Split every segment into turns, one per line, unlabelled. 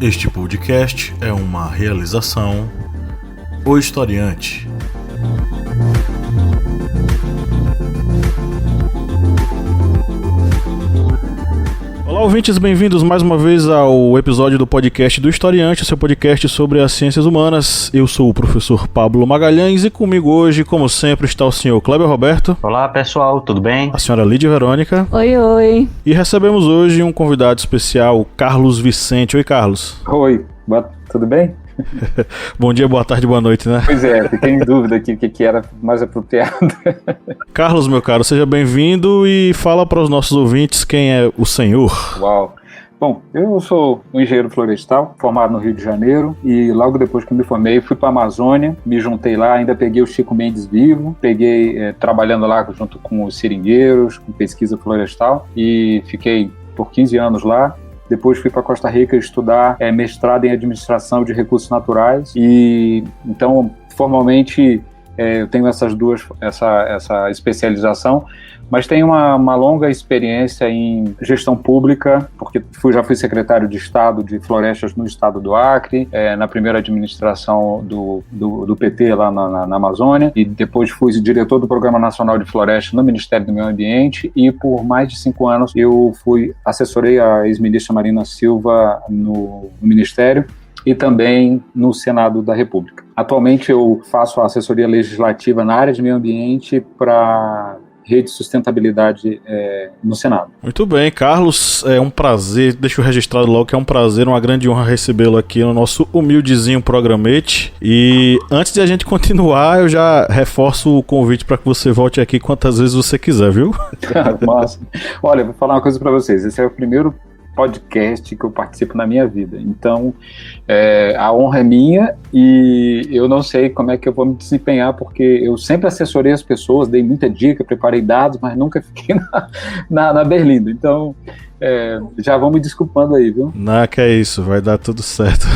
Este podcast é uma realização O Historiante. Olá, ouvintes, bem-vindos mais uma vez ao episódio do podcast do Historiante, seu podcast sobre as ciências humanas. Eu sou o professor Pablo Magalhães e comigo hoje, como sempre, está o senhor Kleber Roberto.
Olá, pessoal, tudo bem?
A senhora Lídia Verônica.
Oi, oi.
E recebemos hoje um convidado especial, Carlos Vicente. Oi, Carlos.
Oi, tudo bem?
Bom dia, boa tarde, boa noite, né?
Pois é, fiquei em dúvida aqui o que era mais apropriado.
Carlos, meu caro, seja bem-vindo e fala para os nossos ouvintes quem é o senhor.
Uau! Bom, eu sou um engenheiro florestal, formado no Rio de Janeiro, e logo depois que me formei, fui para a Amazônia, me juntei lá, ainda peguei o Chico Mendes vivo, trabalhando lá junto com os seringueiros, com pesquisa florestal, e fiquei por 15 anos lá. Depois fui para Costa Rica estudar mestrado em administração de recursos naturais, e então formalmente eu tenho essa especialização, mas tenho uma longa experiência em gestão pública, porque já fui secretário de Estado de Florestas no estado do Acre, na primeira administração do PT lá na Amazônia, e depois fui diretor do Programa Nacional de Florestas no Ministério do Meio Ambiente, e por mais de 5 anos eu assessorei a ex-ministra Marina Silva no Ministério, e também no Senado da República. Atualmente eu faço a assessoria legislativa na área de meio ambiente para rede de sustentabilidade no Senado.
Muito bem, Carlos, é um prazer, deixa eu registrar logo que é um prazer, uma grande honra recebê-lo aqui no nosso humildezinho programete. E antes de a gente continuar, eu já reforço o convite para que você volte aqui quantas vezes você quiser, viu?
Nossa. Olha, vou falar uma coisa para vocês, esse é o primeiro podcast que eu participo na minha vida, então a honra é minha e eu não sei como é que eu vou me desempenhar, porque eu sempre assessorei as pessoas, dei muita dica, preparei dados, mas nunca fiquei na berlinda, então já vão me desculpando aí, viu?
Não, que é isso, vai dar tudo certo.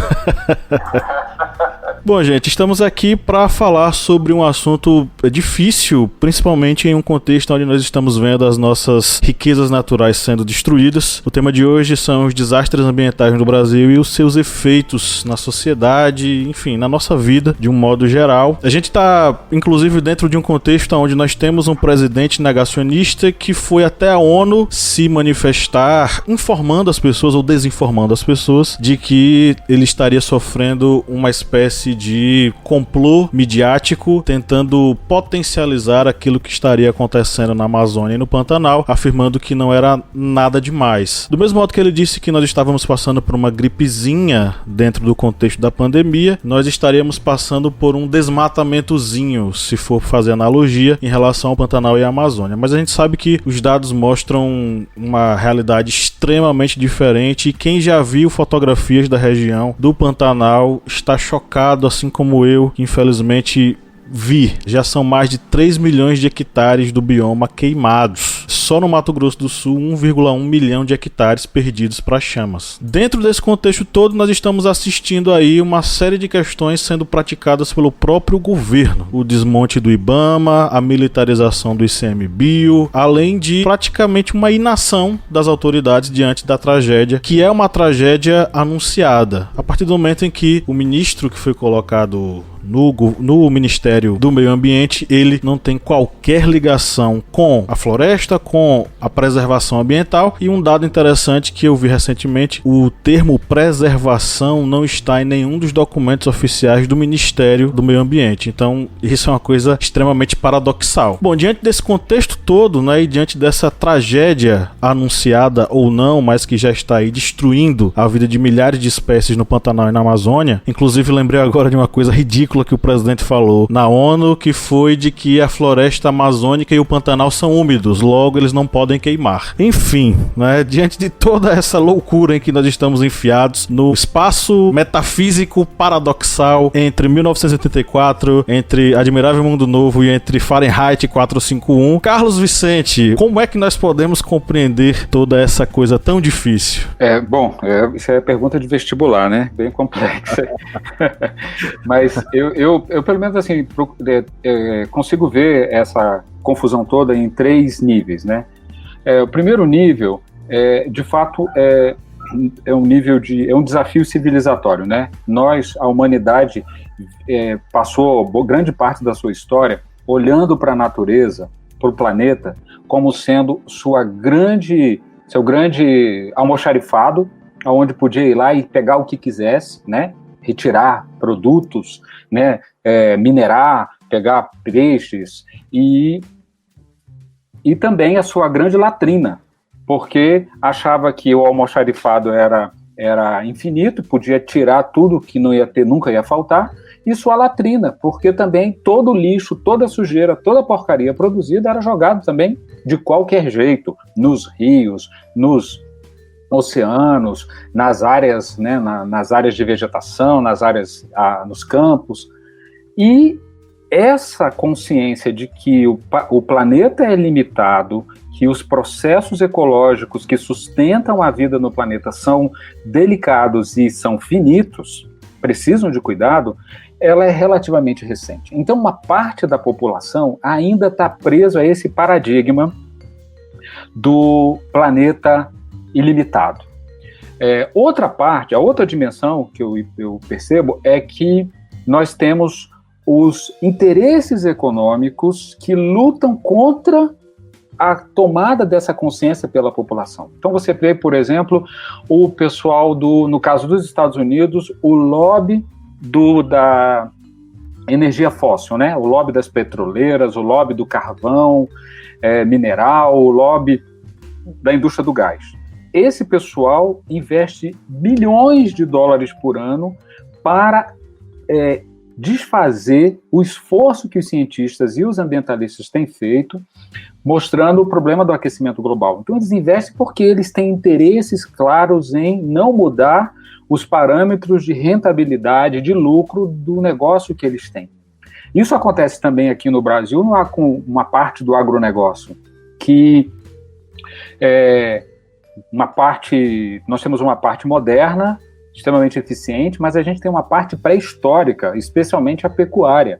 Bom, gente, estamos aqui para falar sobre um assunto difícil, principalmente em um contexto onde nós estamos vendo as nossas riquezas naturais sendo destruídas. O tema de hoje são os desastres ambientais no Brasil e os seus efeitos na sociedade, enfim, na nossa vida de um modo geral. A gente está, inclusive, dentro de um contexto onde nós temos um presidente negacionista que foi até a ONU se manifestar, informando as pessoas ou desinformando as pessoas de que ele estaria sofrendo uma espécie de complô midiático tentando potencializar aquilo que estaria acontecendo na Amazônia e no Pantanal, afirmando que não era nada demais. Do mesmo modo que ele disse que nós estávamos passando por uma gripezinha dentro do contexto da pandemia, nós estaríamos passando por um desmatamentozinho, se for fazer analogia, em relação ao Pantanal e à Amazônia. Mas a gente sabe que os dados mostram uma realidade extremamente diferente e quem já viu fotografias da região do Pantanal está chocado, assim como eu, que infelizmente vi. Já são mais de 3 milhões de hectares do bioma queimados. Só no Mato Grosso do Sul, 1,1 milhão de hectares perdidos para chamas. Dentro desse contexto todo, nós estamos assistindo aí uma série de questões sendo praticadas pelo próprio governo. O desmonte do IBAMA, a militarização do ICMBio, além de praticamente uma inação das autoridades diante da tragédia, que é uma tragédia anunciada. A partir do momento em que o ministro que foi colocado no Ministério do Meio Ambiente, ele não tem qualquer ligação com a floresta, com a preservação ambiental. E um dado interessante que eu vi recentemente, o termo preservação não está em nenhum dos documentos oficiais do Ministério do Meio Ambiente. Então, isso é uma coisa extremamente paradoxal. Bom, diante desse contexto todo, né, e diante dessa tragédia anunciada ou não, mas que já está aí destruindo a vida de milhares de espécies no Pantanal e na Amazônia, inclusive lembrei agora de uma coisa ridícula que o presidente falou na ONU, que foi de que a floresta amazônica e o Pantanal são úmidos, logo eles não podem queimar. Enfim, né, diante de toda essa loucura em que nós estamos enfiados no espaço metafísico paradoxal entre 1984, entre Admirável Mundo Novo e entre Fahrenheit 451, Carlos Vicente, como é que nós podemos compreender toda essa coisa tão difícil?
Isso é pergunta de vestibular, né? Bem complexa. Mas eu pelo menos assim, consigo ver essa confusão toda em 3 níveis, né? O primeiro nível, de fato, é um desafio civilizatório, né? A humanidade, passou grande parte da sua história olhando para a natureza, para o planeta, como sendo seu grande almoxarifado, onde podia ir lá e pegar o que quisesse, né? Retirar produtos, né? Minerar, pegar peixes e também a sua grande latrina, porque achava que o almoxarifado era infinito, podia tirar tudo que não ia ter, nunca ia faltar, e sua latrina, porque também todo o lixo, toda a sujeira, toda a porcaria produzida era jogado também de qualquer jeito, nos rios, nos oceanos, nas áreas, né, nas áreas de vegetação, nos campos. E essa consciência de que o planeta é limitado, que os processos ecológicos que sustentam a vida no planeta são delicados e são finitos, precisam de cuidado, ela é relativamente recente. Então, uma parte da população ainda está presa a esse paradigma do planeta ilimitado. Outra parte, a outra dimensão que eu percebo é que nós temos os interesses econômicos que lutam contra a tomada dessa consciência pela população. Então você vê, por exemplo, o pessoal no caso dos Estados Unidos, o lobby da energia fóssil, né? O lobby das petroleiras, o lobby do carvão mineral, o lobby da indústria do gás. Esse pessoal investe bilhões de dólares por ano para desfazer o esforço que os cientistas e os ambientalistas têm feito, mostrando o problema do aquecimento global. Então eles investem porque eles têm interesses claros em não mudar os parâmetros de rentabilidade, de lucro do negócio que eles têm. Isso acontece também aqui no Brasil, com uma parte do agronegócio, que nós temos uma parte moderna, extremamente eficiente, mas a gente tem uma parte pré-histórica, especialmente a pecuária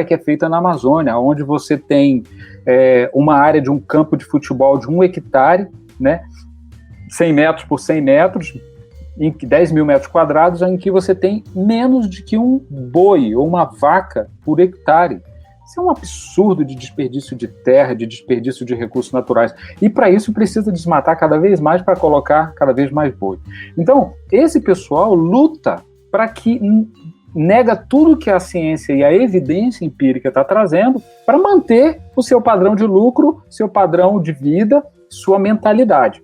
que é feita na Amazônia, onde você tem uma área de um campo de futebol de 1 hectare, né, 100 metros por 100 metros, em 10 mil metros quadrados, em que você tem menos de que um boi ou uma vaca por hectare. Isso é um absurdo de desperdício de terra, de desperdício de recursos naturais. E para isso precisa desmatar cada vez mais para colocar cada vez mais boi. Então, esse pessoal luta para que nega tudo que a ciência e a evidência empírica está trazendo para manter o seu padrão de lucro, seu padrão de vida, sua mentalidade.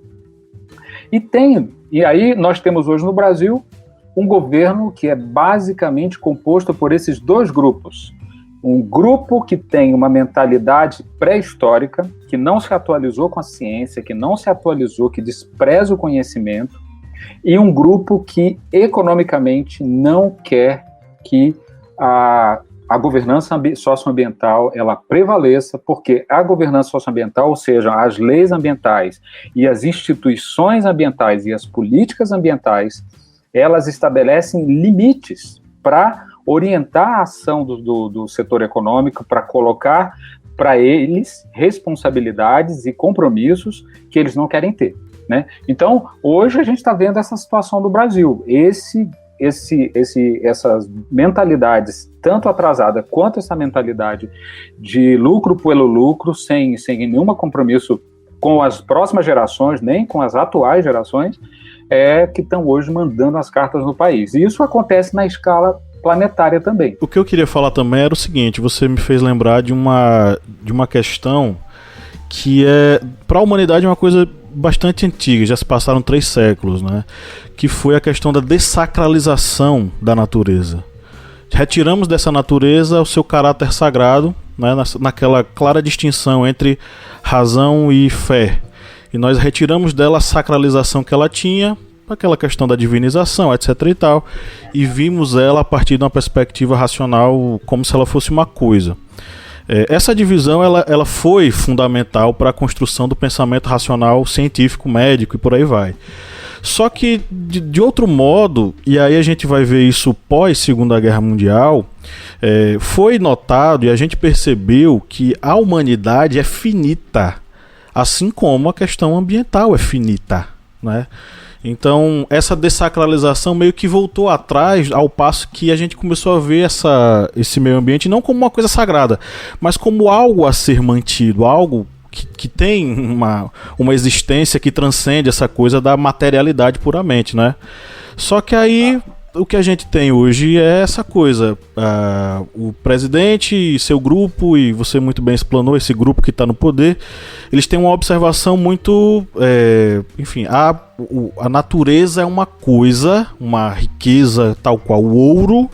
E aí nós temos hoje no Brasil um governo que é basicamente composto por esses dois grupos. Um grupo que tem uma mentalidade pré-histórica, que não se atualizou com a ciência, que não se atualizou, que despreza o conhecimento, e um grupo que economicamente não quer que a governança socioambiental ela prevaleça, porque a governança socioambiental, ou seja, as leis ambientais e as instituições ambientais e as políticas ambientais, elas estabelecem limites para orientar a ação do setor econômico, para colocar para eles responsabilidades e compromissos que eles não querem ter, né? Então, hoje a gente está vendo essa situação do Brasil, essas mentalidades, tanto atrasada quanto essa mentalidade de lucro pelo lucro, sem nenhum compromisso com as próximas gerações, nem com as atuais gerações, que estão hoje mandando as cartas no país. E isso acontece na escala planetária também.
O que eu queria falar também era o seguinte: você me fez lembrar de uma questão que para a humanidade, uma coisa bastante antiga, já se passaram 3 séculos, né? Que foi a questão da dessacralização da natureza. Retiramos dessa natureza o seu caráter sagrado, né? Naquela clara distinção entre razão e fé. E nós retiramos dela a sacralização que ela tinha, aquela questão da divinização, etc e tal, e vimos ela a partir de uma perspectiva racional, como se ela fosse uma coisa. Essa divisão ela foi fundamental para a construção do pensamento racional científico, médico e por aí vai. Só que, de outro modo, e aí a gente vai ver isso pós Segunda Guerra Mundial, foi notado e a gente percebeu que a humanidade é finita, assim como a questão ambiental é finita. né? Então, essa dessacralização meio que voltou atrás, ao passo que a gente começou a ver esse meio ambiente não como uma coisa sagrada, mas como algo a ser mantido, algo que tem uma existência que transcende essa coisa da materialidade puramente, né? Só que aí o que a gente tem hoje é essa coisa, o presidente e seu grupo, e você muito bem explanou, esse grupo que está no poder, eles têm uma observação muito, enfim, a natureza é uma coisa, uma riqueza tal qual o ouro,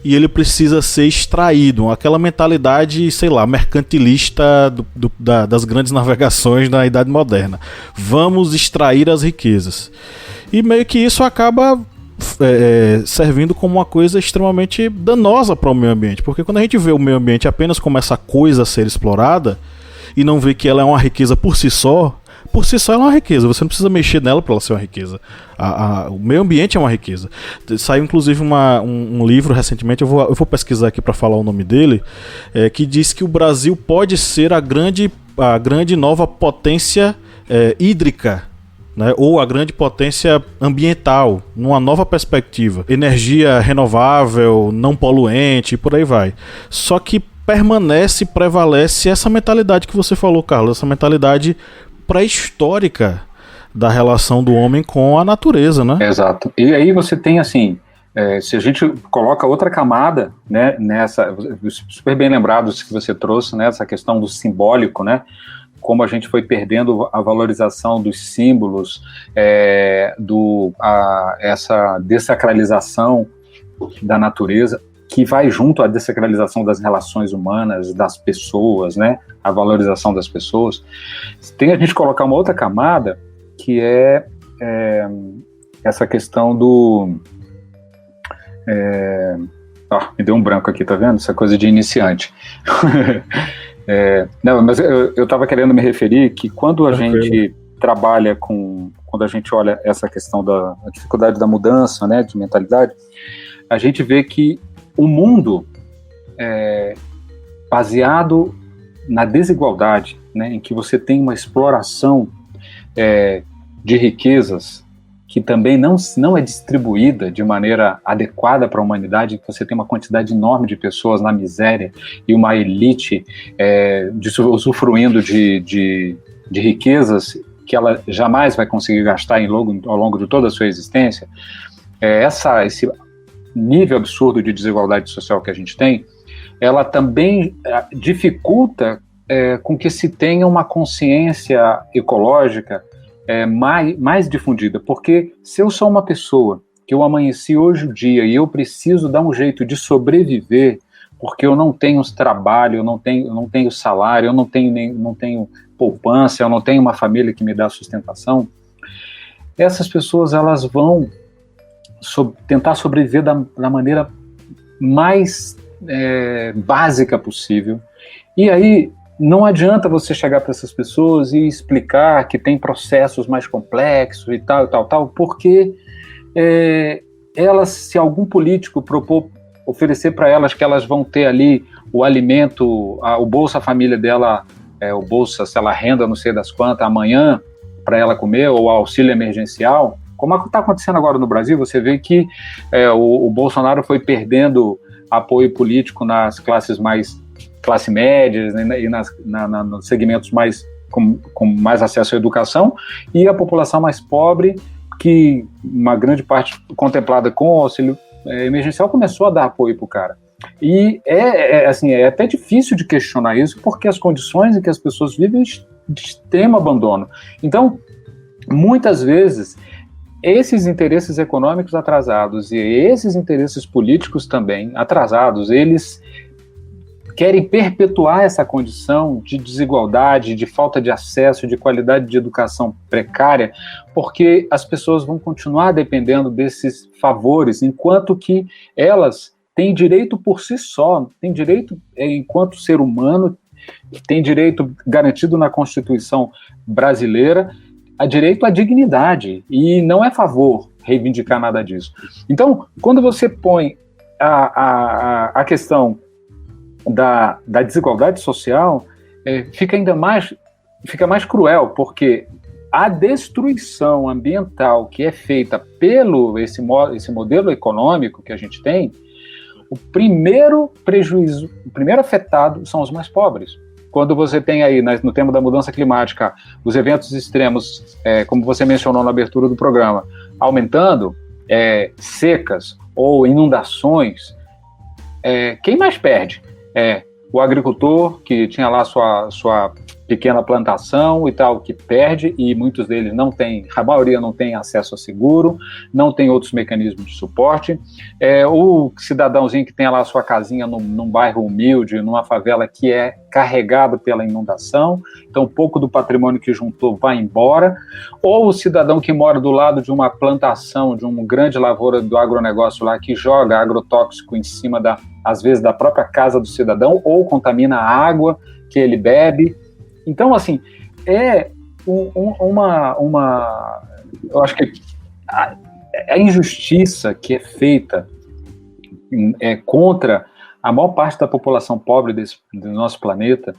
e ele precisa ser extraído, aquela mentalidade, sei lá, mercantilista das grandes navegações da Idade Moderna. Vamos extrair as riquezas. E meio que isso acaba servindo como uma coisa extremamente danosa para o meio ambiente, porque quando a gente vê o meio ambiente apenas como essa coisa a ser explorada e não vê que ela é uma riqueza por si só ela é uma riqueza, você não precisa mexer nela para ela ser uma riqueza. O meio ambiente é uma riqueza. Saiu inclusive um livro recentemente, eu vou pesquisar aqui para falar o nome dele, que diz que o Brasil pode ser a grande nova potência hídrica, né, ou a grande potência ambiental, numa nova perspectiva. Energia renovável, não poluente, e por aí vai. Só que prevalece essa mentalidade que você falou, Carlos, essa mentalidade pré-histórica da relação do homem com a natureza, né?
Exato. E aí você tem, assim, se a gente coloca outra camada, né, nessa, super bem lembrados que você trouxe, né, essa questão do simbólico, né, como a gente foi perdendo a valorização dos símbolos, essa dessacralização da natureza, que vai junto à dessacralização das relações humanas, das pessoas, né, a valorização das pessoas. Tem a gente colocar uma outra camada, que é essa questão do... me deu um branco aqui, tá vendo? Essa coisa de iniciante. Não, mas eu estava querendo me referir que quando a gente trabalha quando a gente olha essa questão da dificuldade da mudança, né, de mentalidade, a gente vê que o mundo baseado na desigualdade, né, em que você tem uma exploração de riquezas que também não é distribuída de maneira adequada para a humanidade, que você tem uma quantidade enorme de pessoas na miséria e uma elite usufruindo de riquezas que ela jamais vai conseguir gastar ao longo de toda a sua existência. Esse nível absurdo de desigualdade social que a gente tem, ela também dificulta com que se tenha uma consciência ecológica mais difundida, porque se eu sou uma pessoa que eu amanheci hoje o dia e eu preciso dar um jeito de sobreviver, porque eu não tenho trabalho, eu não tenho salário, eu não tenho poupança, eu não tenho uma família que me dá sustentação, essas pessoas elas vão tentar sobreviver da maneira mais básica possível. E aí não adianta você chegar para essas pessoas e explicar que tem processos mais complexos e tal, porque elas, se algum político propor oferecer para elas que elas vão ter ali o alimento, o Bolsa Família dela, o Bolsa, sei lá, renda não sei das quantas, amanhã para ela comer, ou o auxílio emergencial, como está acontecendo agora no Brasil, você vê que o Bolsonaro foi perdendo apoio político nas classe médias, né, e nos segmentos com mais acesso à educação, e a população mais pobre, que uma grande parte contemplada com o auxílio emergencial, começou a dar apoio para o cara. E assim, é até difícil de questionar isso, porque as condições em que as pessoas vivem de extremo abandono. Então, muitas vezes, esses interesses econômicos atrasados e esses interesses políticos também atrasados, eles querem perpetuar essa condição de desigualdade, de falta de acesso, de qualidade de educação precária, porque as pessoas vão continuar dependendo desses favores, enquanto que elas têm direito por si só, têm direito, enquanto ser humano, tem direito garantido na Constituição brasileira, a direito à dignidade, e não é favor reivindicar nada disso. Então, quando você põe a questão da desigualdade social, fica mais cruel, porque a destruição ambiental que é feita pelo esse modelo econômico que a gente tem, o primeiro prejuízo, o primeiro afetado são os mais pobres. Quando você tem aí, no tema da mudança climática, os eventos extremos, como você mencionou na abertura do programa, aumentando, secas ou inundações, quem mais perde? O agricultor que tinha lá sua pequena plantação e tal, que perde, e muitos deles não têm, a maioria não tem acesso a seguro, não tem outros mecanismos de suporte. O cidadãozinho que tem lá sua casinha num bairro humilde, numa favela que é carregado pela inundação, então pouco do patrimônio que juntou vai embora, ou o cidadão que mora do lado de uma plantação, de uma grande lavoura do agronegócio lá, que joga agrotóxico em cima às vezes da própria casa do cidadão, ou contamina a água que ele bebe. Então, assim, eu acho que a injustiça que é feita contra a maior parte da população pobre do nosso planeta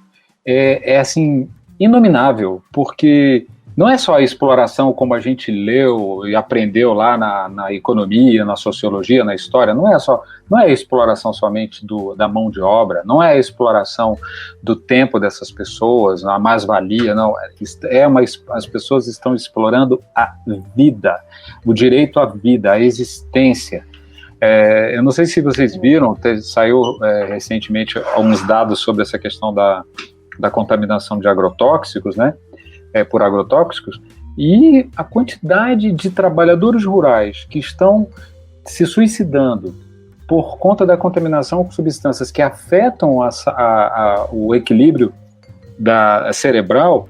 assim, inominável, porque não é só a exploração como a gente leu e aprendeu lá na economia, na sociologia, na história, não é a exploração somente da mão de obra, não é a exploração do tempo dessas pessoas, a mais-valia, não, as pessoas estão explorando a vida, o direito à vida, a existência. Eu não sei se vocês viram, saiu recentemente alguns dados sobre essa questão da contaminação de agrotóxicos, né? Por agrotóxicos, e a quantidade de trabalhadores rurais que estão se suicidando por conta da contaminação com substâncias que afetam o equilíbrio cerebral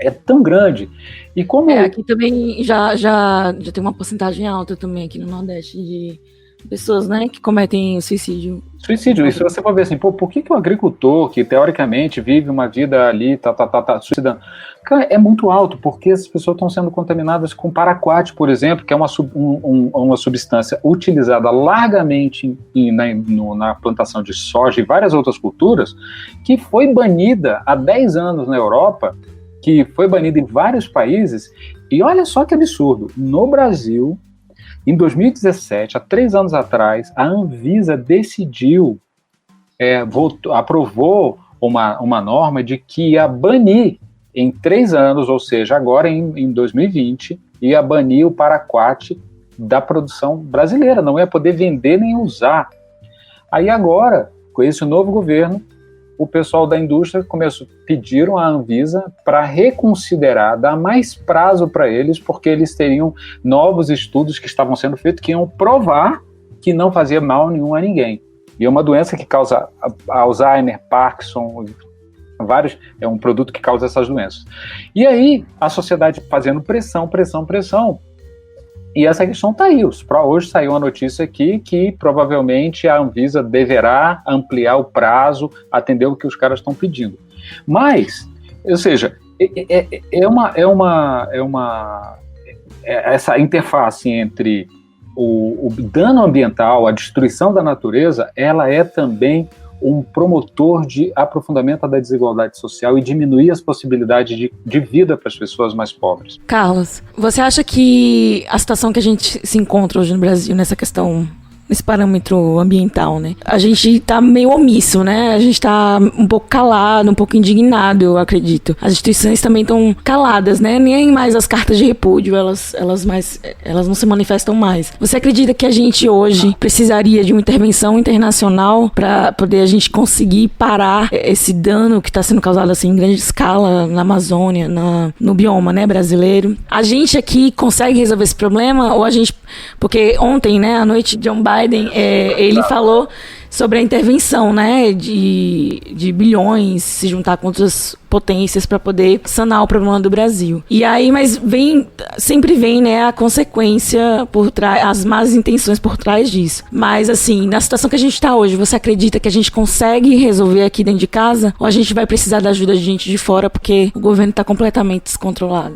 é tão grande. E como
aqui também já tem uma porcentagem alta também aqui no Nordeste de pessoas, né, que cometem suicídio.
Suicídio, e se você for ver assim, por que o agricultor, que teoricamente vive uma vida ali, suicidando? Cara, é muito alto, porque as pessoas estão sendo contaminadas com paraquat, por exemplo, que é uma substância utilizada largamente na plantação de soja e várias outras culturas, que foi banida há 10 anos na Europa, que foi banida em vários países, e olha só que absurdo, no Brasil, em 2017, há 3 anos atrás, a Anvisa decidiu, aprovou uma norma de que ia banir em 3 anos, ou seja, agora em 2020, ia banir o paraquat da produção brasileira, não ia poder vender nem usar. Aí agora, com esse novo governo, o pessoal da indústria pediram à Anvisa para reconsiderar, dar mais prazo para eles, porque eles teriam novos estudos que estavam sendo feitos que iam provar que não fazia mal nenhum a ninguém. E é uma doença que causa Alzheimer, Parkinson, é um produto que causa essas doenças. E aí, a sociedade fazendo pressão, e essa questão está aí. Hoje saiu uma notícia aqui que provavelmente a Anvisa deverá ampliar o prazo, atender o que os caras estão pedindo. Mas, ou seja, essa interface entre o dano ambiental, a destruição da natureza, ela é também um promotor de aprofundamento da desigualdade social e diminuir as possibilidades de vida para as pessoas mais pobres.
Carlos, você acha que a situação que a gente se encontra hoje no Brasil nessa questão, nesse parâmetro ambiental, né? A gente tá meio omisso, né? A gente tá um pouco calado, um pouco indignado, eu acredito. As instituições também estão caladas, né? Nem mais as cartas de repúdio, elas não se manifestam mais. Você acredita que a gente hoje precisaria de uma intervenção internacional para poder a gente conseguir parar esse dano que está sendo causado assim em grande escala na Amazônia, no bioma, né, brasileiro? A gente aqui consegue resolver esse problema ou a gente... Porque ontem, né, à noite, John Biden, ele falou sobre a intervenção, né, de bilhões, se juntar com outras potências para poder sanar o problema do Brasil. E aí, mas sempre vem, né, a consequência por trás, as más intenções por trás disso. Mas, assim, na situação que a gente está hoje, você acredita que a gente consegue resolver aqui dentro de casa? Ou a gente vai precisar da ajuda de gente de fora porque o governo está completamente descontrolado?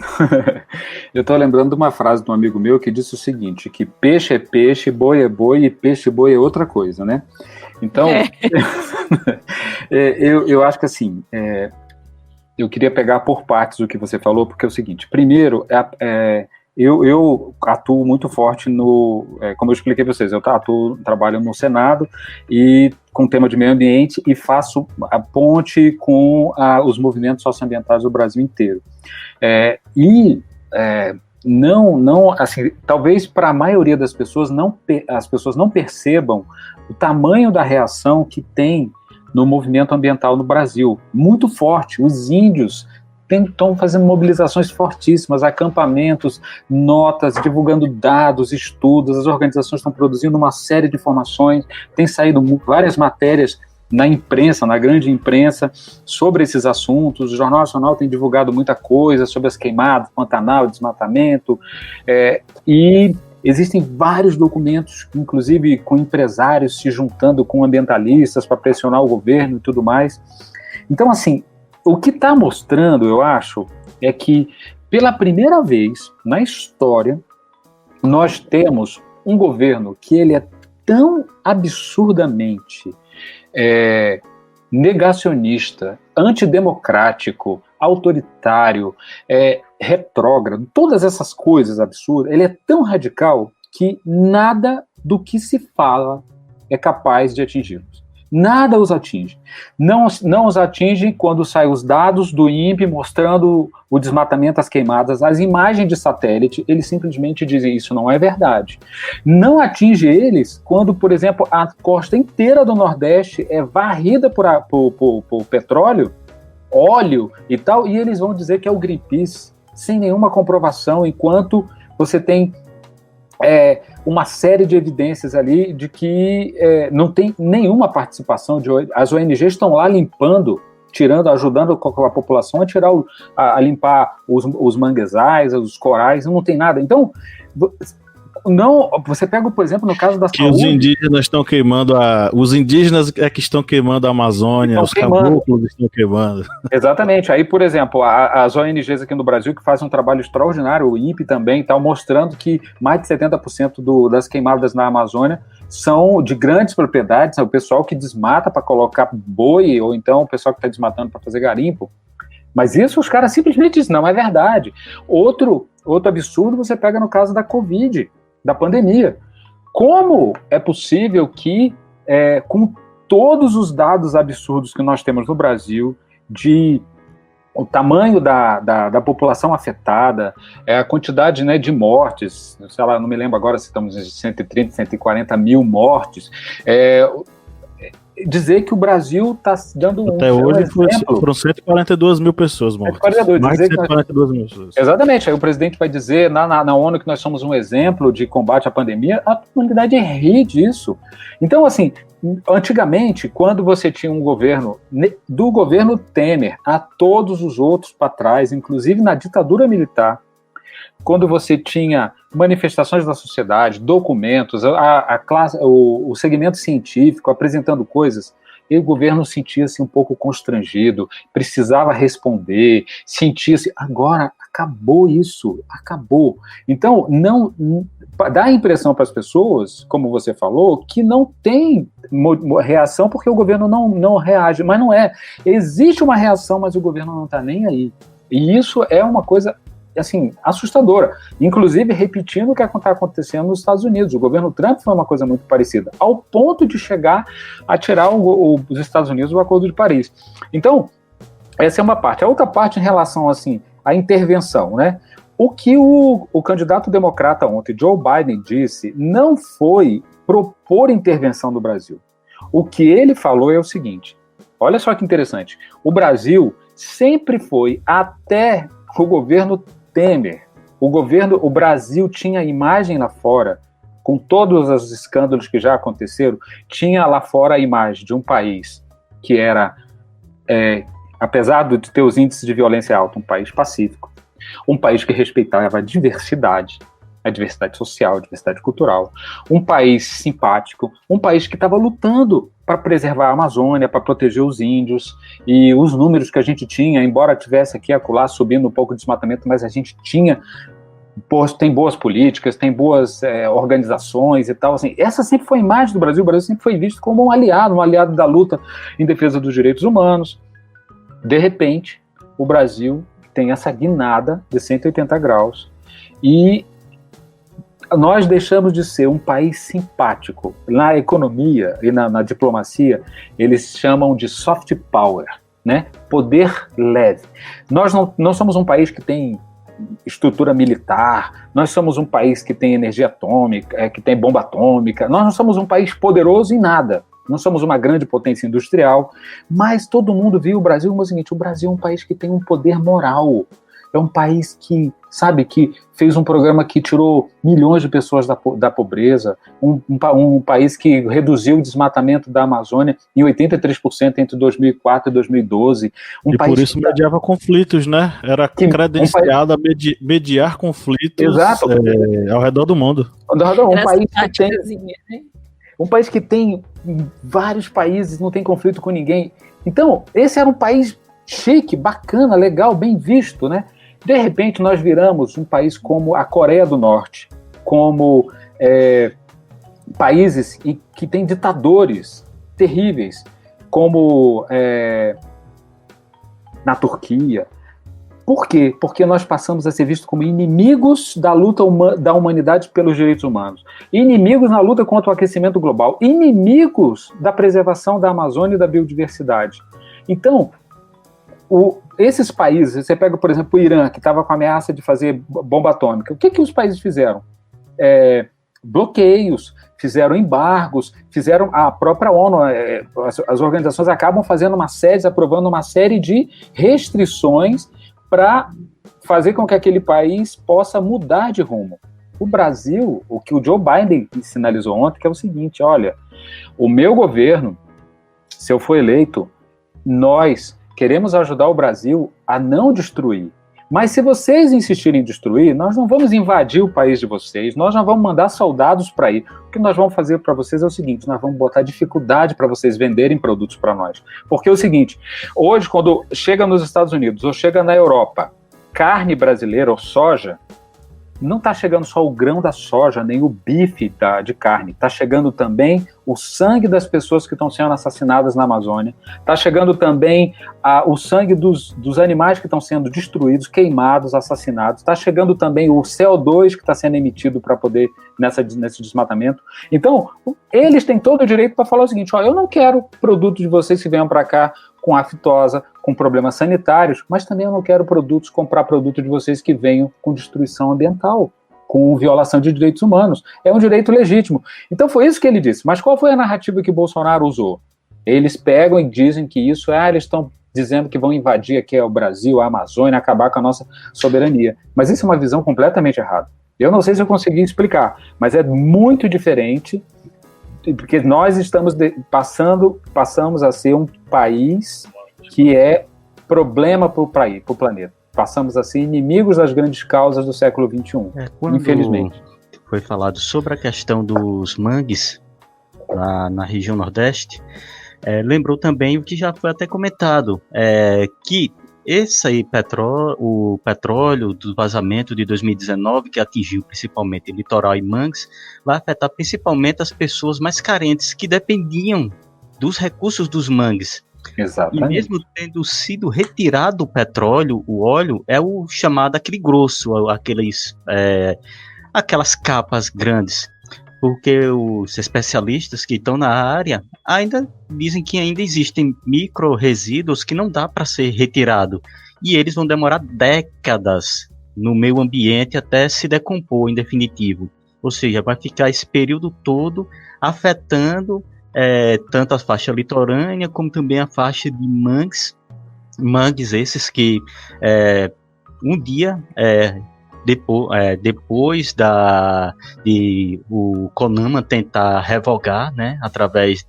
Eu estou lembrando de uma frase de um amigo meu que disse o seguinte, que peixe é peixe, boi é boi e peixe-boi é outra coisa, né? Então, eu acho que assim, eu queria pegar por partes o que você falou, porque é o seguinte, primeiro, eu atuo muito forte como eu expliquei para vocês, trabalho no Senado e com o tema de meio ambiente e faço a ponte com os movimentos socioambientais do Brasil inteiro. Não, assim, talvez para a maioria das pessoas, as pessoas não percebam o tamanho da reação que tem no movimento ambiental no Brasil, muito forte. Os índios estão fazendo mobilizações fortíssimas, acampamentos, notas, divulgando dados, estudos, as organizações estão produzindo uma série de informações, tem saído várias matérias na imprensa, na grande imprensa, sobre esses assuntos. O Jornal Nacional tem divulgado muita coisa sobre as queimadas, Pantanal, desmatamento, e existem vários documentos, inclusive com empresários se juntando com ambientalistas para pressionar o governo e tudo mais. Então, assim, o que está mostrando, eu acho, é que pela primeira vez na história nós temos um governo que ele é tão absurdamente negacionista, antidemocrático, autoritário, retrógrado, todas essas coisas absurdas, ele é tão radical que nada do que se fala é capaz de atingi-los. Nada os atinge. Não os atinge quando saem os dados do INPE mostrando o desmatamento, as queimadas, as imagens de satélite, eles simplesmente dizem isso não é verdade. Não atinge eles quando, por exemplo, a costa inteira do Nordeste é varrida por petróleo, óleo e tal, e eles vão dizer que é o Greenpeace, sem nenhuma comprovação, enquanto você tem uma série de evidências ali de que não tem nenhuma participação as ONGs estão lá limpando, ajudando a população a limpar os manguezais, os corais, não tem nada. Então, você pega, por exemplo, no caso da saúde...
Os indígenas estão queimando os indígenas que estão queimando a Amazônia, os caboclos estão queimando.
Exatamente. Aí, por exemplo, as ONGs aqui no Brasil que fazem um trabalho extraordinário, o INPE também, está mostrando que mais de 70% das queimadas na Amazônia são de grandes propriedades, o pessoal que desmata para colocar boi, ou então o pessoal que está desmatando para fazer garimpo. Mas isso os caras simplesmente dizem, não é verdade. Outro absurdo você pega no caso da Covid, da pandemia. Como é possível que, com todos os dados absurdos que nós temos no Brasil, o tamanho da população afetada, a quantidade, né, de mortes, sei lá, não me lembro agora se estamos em 130, 140 mil mortes, dizer que o Brasil está dando
até hoje foram 142 mil pessoas mortas. 142, mais de 142 mil pessoas.
Exatamente. Aí o presidente vai dizer na ONU que nós somos um exemplo de combate à pandemia. A comunidade ri disso. Então, assim, antigamente, quando você tinha um governo, do governo Temer a todos os outros para trás, inclusive na ditadura militar, quando você tinha manifestações da sociedade, documentos, o segmento científico apresentando coisas, e o governo sentia-se um pouco constrangido, precisava responder, sentia-se, agora acabou isso, acabou. Então, não dá a impressão para as pessoas, como você falou, que não tem reação porque o governo não reage, mas não é. Existe uma reação, mas o governo não está nem aí. E isso é uma coisa, assim, assustadora, inclusive repetindo o que está acontecendo nos Estados Unidos. O governo Trump foi uma coisa muito parecida, ao ponto de chegar a tirar os Estados Unidos do Acordo de Paris. Então, essa é uma parte. A outra parte em relação, assim, à intervenção, né? O que o candidato democrata ontem, Joe Biden, disse não foi propor intervenção do Brasil. O que ele falou é o seguinte, olha só que interessante, o Brasil sempre foi, até o governo Temer, o Brasil tinha imagem lá fora, com todos os escândalos que já aconteceram, tinha lá fora a imagem de um país que era, apesar de ter os índices de violência altos, um país pacífico, um país que respeitava a diversidade social, a diversidade cultural, um país simpático, um país que estava lutando para preservar a Amazônia, para proteger os índios, e os números que a gente tinha, embora tivesse aqui e acolá subindo um pouco de desmatamento, mas a gente tem boas políticas, tem boas organizações e tal, assim, essa sempre foi a imagem do Brasil. O Brasil sempre foi visto como um aliado da luta em defesa dos direitos humanos. De repente, o Brasil tem essa guinada de 180 graus e nós deixamos de ser um país simpático. Na economia e na diplomacia, eles chamam de soft power, né? Poder leve. Nós não somos um país que tem estrutura militar, nós somos um país que tem energia atômica, que tem bomba atômica, nós não somos um país poderoso em nada, não somos uma grande potência industrial, mas todo mundo viu o Brasil como o seguinte: o Brasil é um país que tem um poder moral, é um país que, sabe, que fez um programa que tirou milhões de pessoas da pobreza, um país que reduziu o desmatamento da Amazônia em 83% entre 2004 e 2012.
E por isso mediava conflitos, né? Era credenciado a mediar conflitos ao redor do mundo.
Um país que tem vários países, não tem conflito com ninguém. Então, esse era um país chique, bacana, legal, bem visto, né? De repente, nós viramos um país como a Coreia do Norte, como países que têm ditadores terríveis, como na Turquia. Por quê? Porque nós passamos a ser vistos como inimigos da luta da humanidade pelos direitos humanos, inimigos na luta contra o aquecimento global, inimigos da preservação da Amazônia e da biodiversidade. Então, esses países, você pega, por exemplo, o Irã, que estava com a ameaça de fazer bomba atômica. O que os países fizeram? Bloqueios, fizeram embargos, fizeram a própria ONU, as organizações acabam fazendo aprovando uma série de restrições para fazer com que aquele país possa mudar de rumo. O Brasil, o que o Joe Biden sinalizou ontem, que é o seguinte: olha, o meu governo, se eu for eleito, nós queremos ajudar o Brasil a não destruir. Mas se vocês insistirem em destruir, nós não vamos invadir o país de vocês, nós não vamos mandar soldados para ir. O que nós vamos fazer para vocês é o seguinte: nós vamos botar dificuldade para vocês venderem produtos para nós. Porque é o seguinte, hoje, quando chega nos Estados Unidos ou chega na Europa, carne brasileira ou soja, não está chegando só o grão da soja, nem o bife de carne, está chegando também o sangue das pessoas que estão sendo assassinadas na Amazônia, está chegando também o sangue dos animais que estão sendo destruídos, queimados, assassinados, está chegando também o CO2 que está sendo emitido para poder nesse desmatamento. Então, eles têm todo o direito para falar o seguinte: ó, eu não quero produtos de vocês que venham para cá com aftosa, com problemas sanitários, mas também eu não quero comprar produtos de vocês que venham com destruição ambiental, com violação de direitos humanos. É um direito legítimo. Então foi isso que ele disse. Mas qual foi a narrativa que Bolsonaro usou? Eles pegam e dizem que isso eles estão dizendo que vão invadir aqui o Brasil, a Amazônia, acabar com a nossa soberania. Mas isso é uma visão completamente errada. Eu não sei se eu consegui explicar, mas é muito diferente, porque nós passamos a ser um país que é problema para o planeta. Passamos a ser inimigos das grandes causas do século XXI, infelizmente.
Foi falado sobre a questão dos mangues na região Nordeste, lembrou também o que já foi até comentado, que o petróleo do vazamento de 2019, que atingiu principalmente o litoral e mangues, vai afetar principalmente as pessoas mais carentes, que dependiam dos recursos dos mangues.
Exatamente.
E mesmo tendo sido retirado o petróleo, o óleo é o chamado aquele grosso, aquelas capas grandes, porque os especialistas que estão na área ainda dizem que ainda existem micro-resíduos que não dá para ser retirado, e eles vão demorar décadas no meio ambiente até se decompor em definitivo, ou seja, vai ficar esse período todo afetando tanto a faixa litorânea como também a faixa de mangues esses que um dia depois de o CONAMA tentar revogar, né, através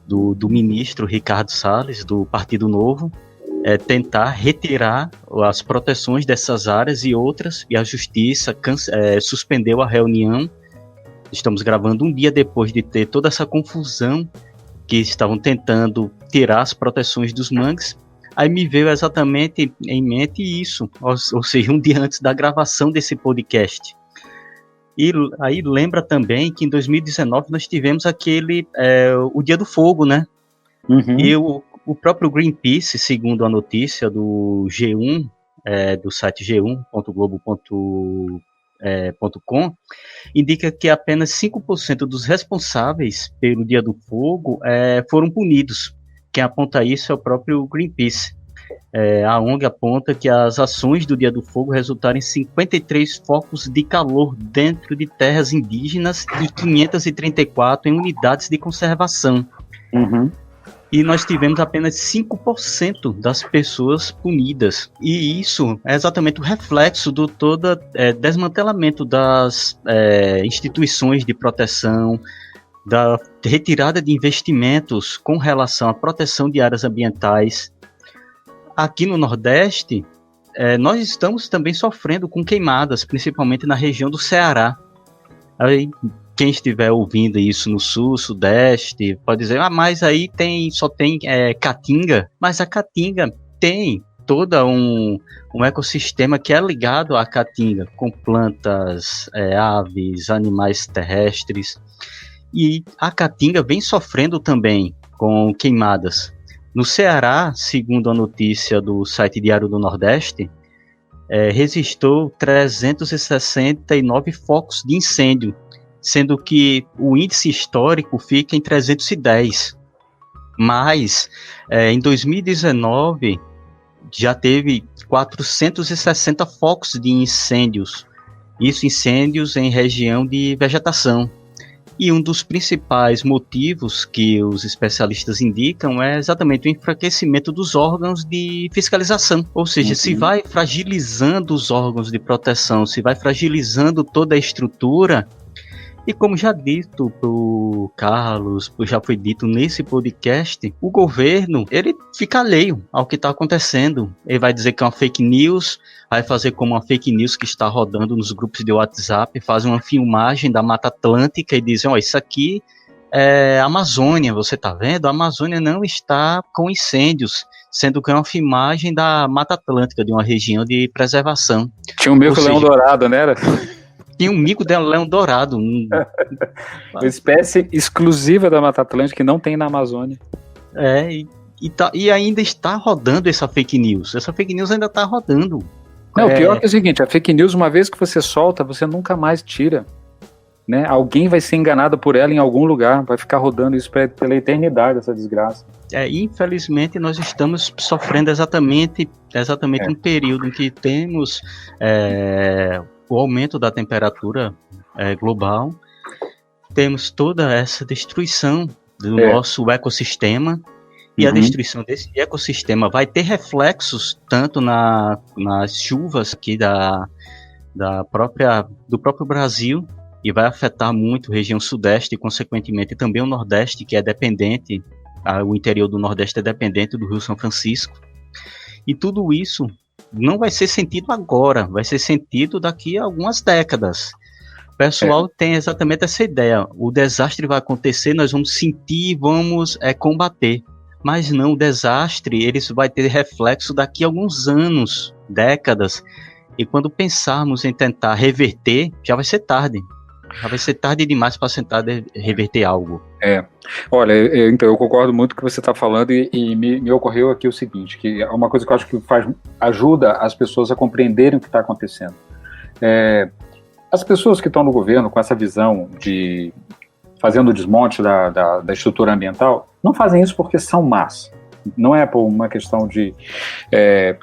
do ministro Ricardo Salles, do Partido Novo, tentar retirar as proteções dessas áreas e outras, e a Justiça suspendeu a reunião. Estamos gravando um dia depois de ter toda essa confusão, que estavam tentando tirar as proteções dos mangues. Aí me veio exatamente em mente isso, ou seja, um dia antes da gravação desse podcast. E aí lembra também que em 2019 nós tivemos o Dia do Fogo, né? Uhum. o próprio Greenpeace, segundo a notícia do G1, do site g1.globo.com, indica que apenas 5% dos responsáveis pelo Dia do Fogo foram punidos. Quem aponta isso é o próprio Greenpeace. A ONG aponta que as ações do Dia do Fogo resultaram em 53 focos de calor dentro de terras indígenas e 534 em unidades de conservação.
Uhum.
E nós tivemos apenas 5% das pessoas punidas. E isso é exatamente o reflexo do todo desmantelamento das instituições de proteção, da retirada de investimentos com relação à proteção de áreas ambientais. Aqui no Nordeste, nós estamos também sofrendo com queimadas, principalmente na região do Ceará. Aí, quem estiver ouvindo isso no Sul, Sudeste, pode dizer, mas aí só tem Caatinga. Mas a Caatinga tem todo um ecossistema que é ligado à Caatinga, com plantas, aves, animais terrestres. E a Caatinga vem sofrendo também com queimadas. No Ceará, segundo a notícia do site Diário do Nordeste, registrou 369 focos de incêndio, sendo que o índice histórico fica em 310. Mas, em 2019, já teve 460 focos de incêndios. Isso, incêndios em região de vegetação. E um dos principais motivos que os especialistas indicam é exatamente o enfraquecimento dos órgãos de fiscalização. Ou seja, se vai fragilizando os órgãos de proteção, se vai fragilizando toda a estrutura. E como já dito pro Carlos, já foi dito nesse podcast, o governo, ele fica alheio ao que está acontecendo. Ele vai dizer que é uma fake news, vai fazer como uma fake news que está rodando nos grupos de WhatsApp, faz uma filmagem da Mata Atlântica e dizem, isso aqui é Amazônia, você está vendo? A Amazônia não está com incêndios, sendo que é uma filmagem da Mata Atlântica, de uma região de preservação.
Tinha um mico-leão dourado, né?
Tinha um mico de leão dourado.
Uma espécie exclusiva da Mata Atlântica que não tem na Amazônia.
E ainda está rodando essa fake news. Essa fake news ainda está rodando.
Não, o pior é o seguinte, a fake news, uma vez que você solta, você nunca mais tira. Né? Alguém vai ser enganado por ela em algum lugar, vai ficar rodando isso pela eternidade, essa desgraça.
Infelizmente, nós estamos sofrendo exatamente um período em que temos o aumento da temperatura global, temos toda essa destruição do nosso ecossistema, e a destruição desse ecossistema vai ter reflexos tanto nas chuvas aqui do próprio Brasil, e vai afetar muito a região sudeste e, consequentemente, também o nordeste, que é dependente, o interior do nordeste é dependente do Rio São Francisco. E tudo isso não vai ser sentido agora, vai ser sentido daqui a algumas décadas. O pessoal tem exatamente essa ideia, o desastre vai acontecer, nós vamos sentir, vamos combater. Mas não, o desastre ele vai ter reflexo daqui a alguns anos, décadas. E quando pensarmos em tentar reverter, já vai ser tarde. Já vai ser tarde demais para tentar reverter algo.
Olha, então eu concordo muito com o que você está falando e me ocorreu aqui o seguinte, que é uma coisa que eu acho que ajuda as pessoas a compreenderem o que está acontecendo. As pessoas que estão no governo com essa visão de fazendo o desmonte da estrutura ambiental, não fazem isso porque são más. Não é por uma questão de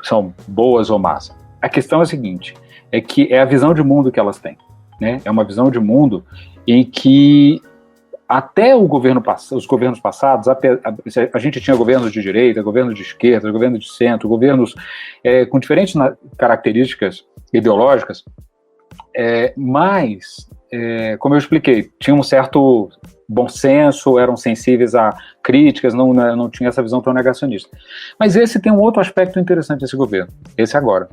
são boas ou más. A questão é a seguinte, é que é a visão de mundo que elas têm. Né? É uma visão de mundo em que até os governos passados, a gente tinha governos de direita, governos de esquerda, governos de centro, governos com diferentes características ideológicas, mas, como eu expliquei, tinha um certo bom senso, eram sensíveis a críticas, não tinha essa visão tão negacionista. Mas esse tem um outro aspecto interessante desse governo, esse agora.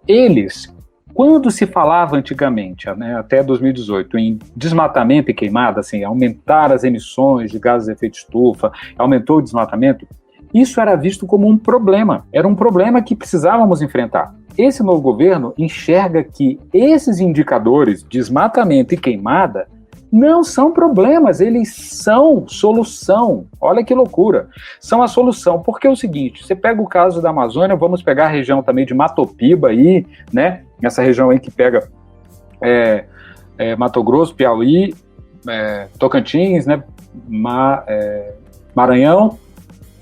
Eles, quando se falava antigamente, né, até 2018, em desmatamento e queimada, assim, aumentar as emissões de gases de efeito estufa, aumentou o desmatamento, isso era visto como um problema. Era um problema que precisávamos enfrentar. Esse novo governo enxerga que esses indicadores, desmatamento e queimada, Não são problemas, eles são solução. Olha que loucura. São a solução, porque é o seguinte, você pega o caso da Amazônia, vamos pegar a região também de Matopiba aí, né? Essa região aí que pega Mato Grosso, Piauí, Tocantins, né? Maranhão,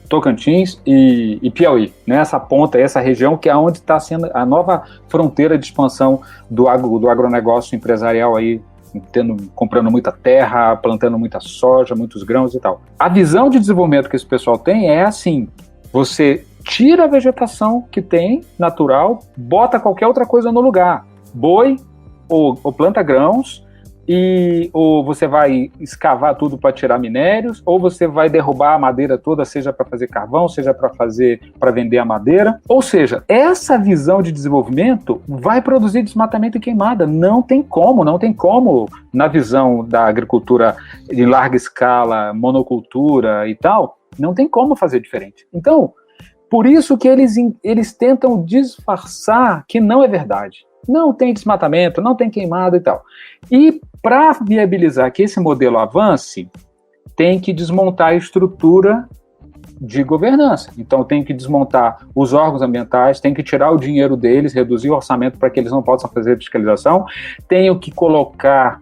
Tocantins e Piauí, né? Essa ponta, essa região que é onde está sendo a nova fronteira de expansão do agronegócio empresarial aí, comprando muita terra, plantando muita soja, muitos grãos e tal. A visão de desenvolvimento que esse pessoal tem é assim, você tira a vegetação que tem, natural, bota qualquer outra coisa no lugar, boi ou planta grãos, ou você vai escavar tudo para tirar minérios, ou você vai derrubar a madeira toda, seja para fazer carvão, seja para vender a madeira. Ou seja, essa visão de desenvolvimento vai produzir desmatamento e queimada. Não tem como, na visão da agricultura em larga escala, monocultura e tal, não tem como fazer diferente. Então, por isso que eles tentam disfarçar que não é verdade. Não tem desmatamento, não tem queimada e tal. E para viabilizar que esse modelo avance, tem que desmontar a estrutura de governança. Então tem que desmontar os órgãos ambientais, tem que tirar o dinheiro deles, reduzir o orçamento para que eles não possam fazer fiscalização, tenho que colocar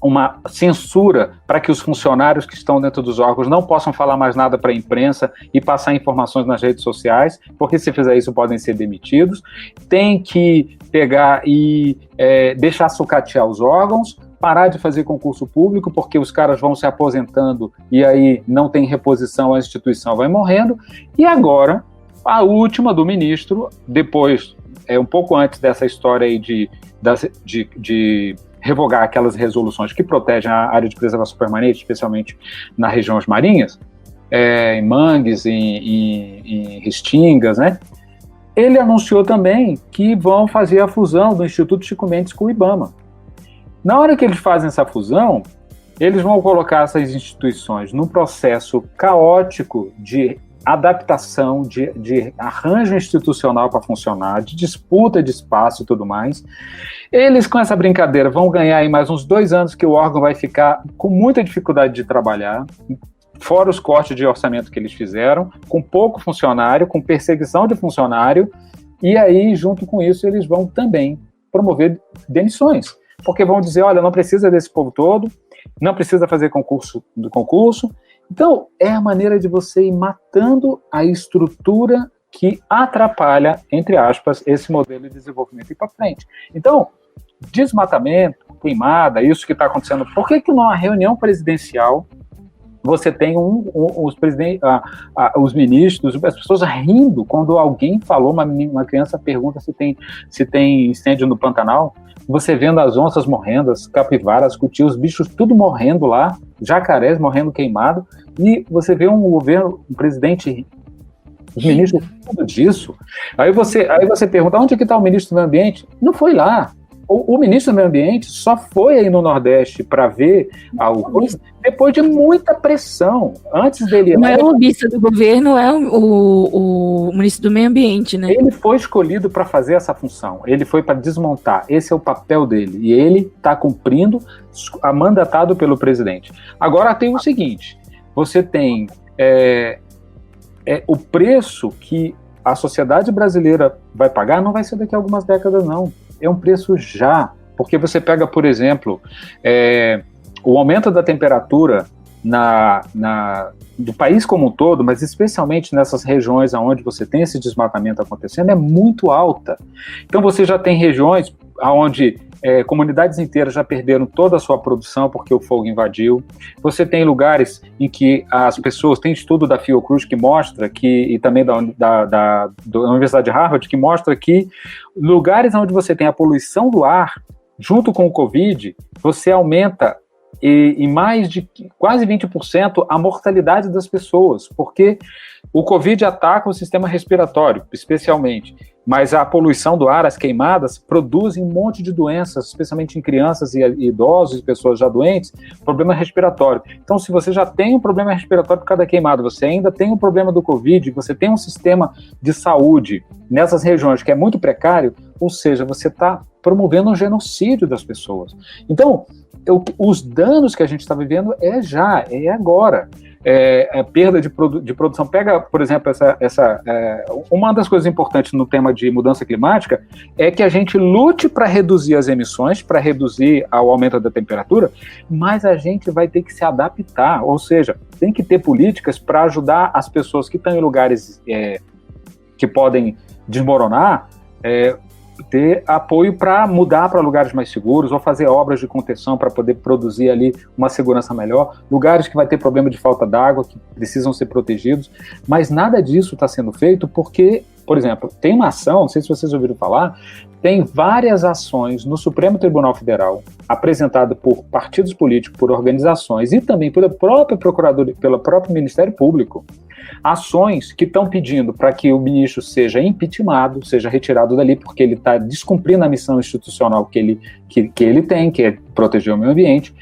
uma censura para que os funcionários que estão dentro dos órgãos não possam falar mais nada para a imprensa e passar informações nas redes sociais, porque se fizer isso podem ser demitidos. Tem que pegar e deixar sucatear os órgãos, parar de fazer concurso público, porque os caras vão se aposentando e aí não tem reposição, a instituição vai morrendo. E agora, a última do ministro, depois, um pouco antes dessa história aí de revogar aquelas resoluções que protegem a área de preservação permanente, especialmente nas regiões marinhas, em mangues, em restingas, né? Ele anunciou também que vão fazer a fusão do Instituto Chico Mendes com o IBAMA. Na hora que eles fazem essa fusão, eles vão colocar essas instituições num processo caótico de adaptação, de arranjo institucional para funcionar, de disputa de espaço e tudo mais. Eles, com essa brincadeira, vão ganhar aí mais uns 2 anos que o órgão vai ficar com muita dificuldade de trabalhar, fora os cortes de orçamento que eles fizeram, com pouco funcionário, com perseguição de funcionário, e aí, junto com isso, eles vão também promover demissões, porque vão dizer, olha, não precisa desse povo todo, não precisa fazer concurso. Então, é a maneira de você ir matando a estrutura que atrapalha, entre aspas, esse modelo de desenvolvimento e para frente. Então, desmatamento, queimada, isso que está acontecendo. Por que numa reunião presidencial você tem os ministros, as pessoas rindo quando alguém falou, uma criança pergunta se tem incêndio no Pantanal, você vendo as onças morrendo, as capivaras, cutios, os bichos tudo morrendo lá, jacarés morrendo queimado, e você vê um governo, um presidente, os ministros, tudo disso. Aí você pergunta, onde é que está o ministro do Meio Ambiente? Não foi lá. O ministro do Meio Ambiente só foi aí no Nordeste para ver depois de muita pressão. Antes dele...
Não é o lobista do governo, é o ministro do Meio Ambiente, né?
Ele foi escolhido para fazer essa função. Ele foi para desmontar. Esse é o papel dele. E ele está cumprindo, mandatado pelo presidente. Agora tem o seguinte, você tem o preço que a sociedade brasileira vai pagar, não vai ser daqui a algumas décadas, não. É um preço já, porque você pega, por exemplo, o aumento da temperatura do país como um todo, mas especialmente nessas regiões onde você tem esse desmatamento acontecendo, é muito alta. Então você já tem regiões onde comunidades inteiras já perderam toda a sua produção porque o fogo invadiu. Você tem lugares em que as pessoas, tem estudo da Fiocruz que mostra e também da Universidade de Harvard, que mostra que lugares onde você tem a poluição do ar, junto com o Covid, você aumenta em mais de quase 20% a mortalidade das pessoas, porque o Covid ataca o sistema respiratório, especialmente, mas a poluição do ar, as queimadas, produzem um monte de doenças, especialmente em crianças e idosos e pessoas já doentes, problema respiratório. Então, se você já tem um problema respiratório por causa da queimada, você ainda tem um problema do Covid, você tem um sistema de saúde nessas regiões que é muito precário, ou seja, você está promovendo um genocídio das pessoas. Então, os danos que a gente está vivendo é agora. Perda de produção. Pega, por exemplo, uma das coisas importantes no tema de mudança climática é que a gente lute para reduzir as emissões, para reduzir o aumento da temperatura, mas a gente vai ter que se adaptar, ou seja, tem que ter políticas para ajudar as pessoas que estão em lugares que podem desmoronar, ter apoio para mudar para lugares mais seguros ou fazer obras de contenção para poder produzir ali uma segurança melhor, lugares que vai ter problema de falta d'água, que precisam ser protegidos, mas nada disso está sendo feito porque, por exemplo, tem uma ação, não sei se vocês ouviram falar, tem várias ações no Supremo Tribunal Federal, apresentada por partidos políticos, por organizações e também pela própria Procuradoria, pelo próprio Ministério Público, ações que estão pedindo para que o ministro seja impeachmentado, seja retirado dali, porque ele está descumprindo a missão institucional que ele tem, que é proteger o meio ambiente.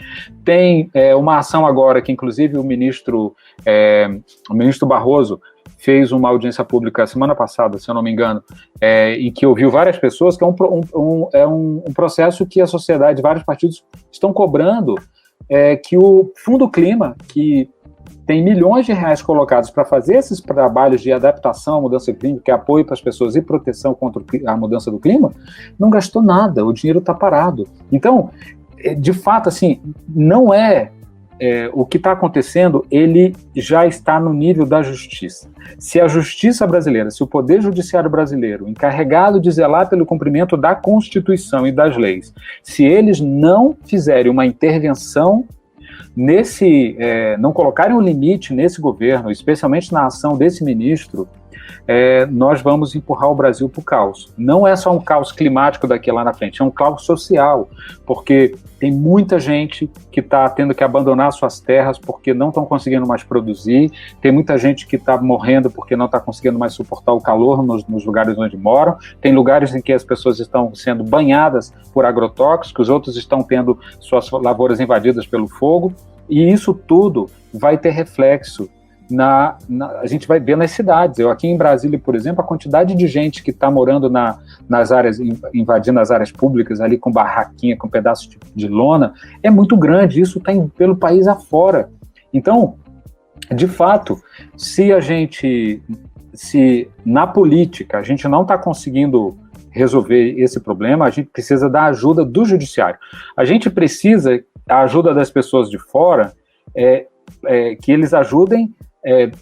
Tem uma ação agora que, inclusive, o ministro Barroso fez uma audiência pública semana passada, se eu não me engano, em que ouviu várias pessoas, que é um processo que a sociedade, vários partidos estão cobrando, que o Fundo Clima, que tem milhões de reais colocados para fazer esses trabalhos de adaptação à mudança climática, que é apoio para as pessoas e proteção contra a mudança do clima, não gastou nada, o dinheiro está parado. Então, de fato, assim, não o que está acontecendo, ele já está no nível da justiça. Se a justiça brasileira, se o Poder Judiciário brasileiro, encarregado de zelar pelo cumprimento da Constituição e das leis, se eles não fizerem uma intervenção não colocarem um limite nesse governo, especialmente na ação desse ministro, nós vamos empurrar o Brasil para o caos. Não é só um caos climático daqui lá na frente, é um caos social, porque tem muita gente que está tendo que abandonar suas terras porque não estão conseguindo mais produzir, tem muita gente que está morrendo porque não está conseguindo mais suportar o calor nos lugares onde moram, tem lugares em que as pessoas estão sendo banhadas por agrotóxicos, outros estão tendo suas lavouras invadidas pelo fogo, e isso tudo vai ter reflexo a gente vai ver nas cidades. Aqui em Brasília, por exemplo, a quantidade de gente que está morando nas áreas, invadindo as áreas públicas ali com barraquinha, com pedaços de lona, é muito grande. Isso está pelo país afora. Então, de fato, se na política a gente não está conseguindo resolver esse problema, a gente precisa da ajuda do judiciário. A gente precisa da ajuda das pessoas de fora, que eles ajudem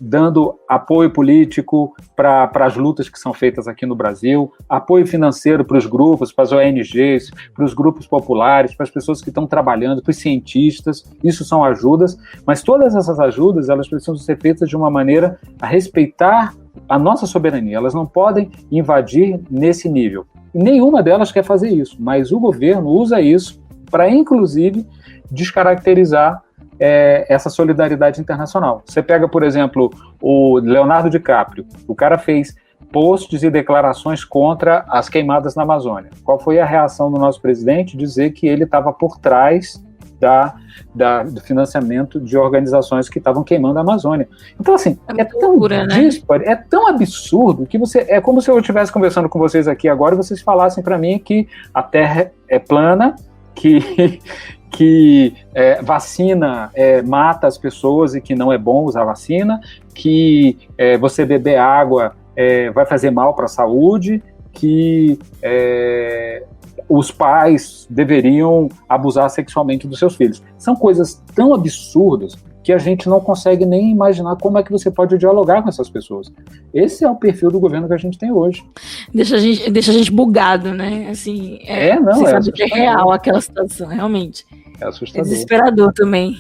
dando apoio político para as lutas que são feitas aqui no Brasil, apoio financeiro para os grupos, para as ONGs, para os grupos populares, para as pessoas que estão trabalhando, para os cientistas. Isso são ajudas, mas todas essas ajudas, elas precisam ser feitas de uma maneira a respeitar a nossa soberania. Elas não podem invadir nesse nível. Nenhuma delas quer fazer isso, mas o governo usa isso para, inclusive, descaracterizar essa solidariedade internacional. Você pega, por exemplo, o Leonardo DiCaprio. O cara fez posts e declarações contra as queimadas na Amazônia. Qual foi a reação do nosso presidente? Dizer que ele estava por trás do financiamento de organizações que estavam queimando a Amazônia. Então, assim, é tão disparo, é tão absurdo que é como se eu estivesse conversando com vocês aqui agora e vocês falassem para mim que a Terra é plana, que vacina mata as pessoas e que não é bom usar vacina, que você beber água vai fazer mal para a saúde, que os pais deveriam abusar sexualmente dos seus filhos. São coisas tão absurdas que a gente não consegue nem imaginar como é que você pode dialogar com essas pessoas. Esse é o perfil do governo que a gente tem hoje.
Deixa a gente bugado, né? Assim, você sabe que é real aquela situação, realmente.
É assustador.
É desesperador também,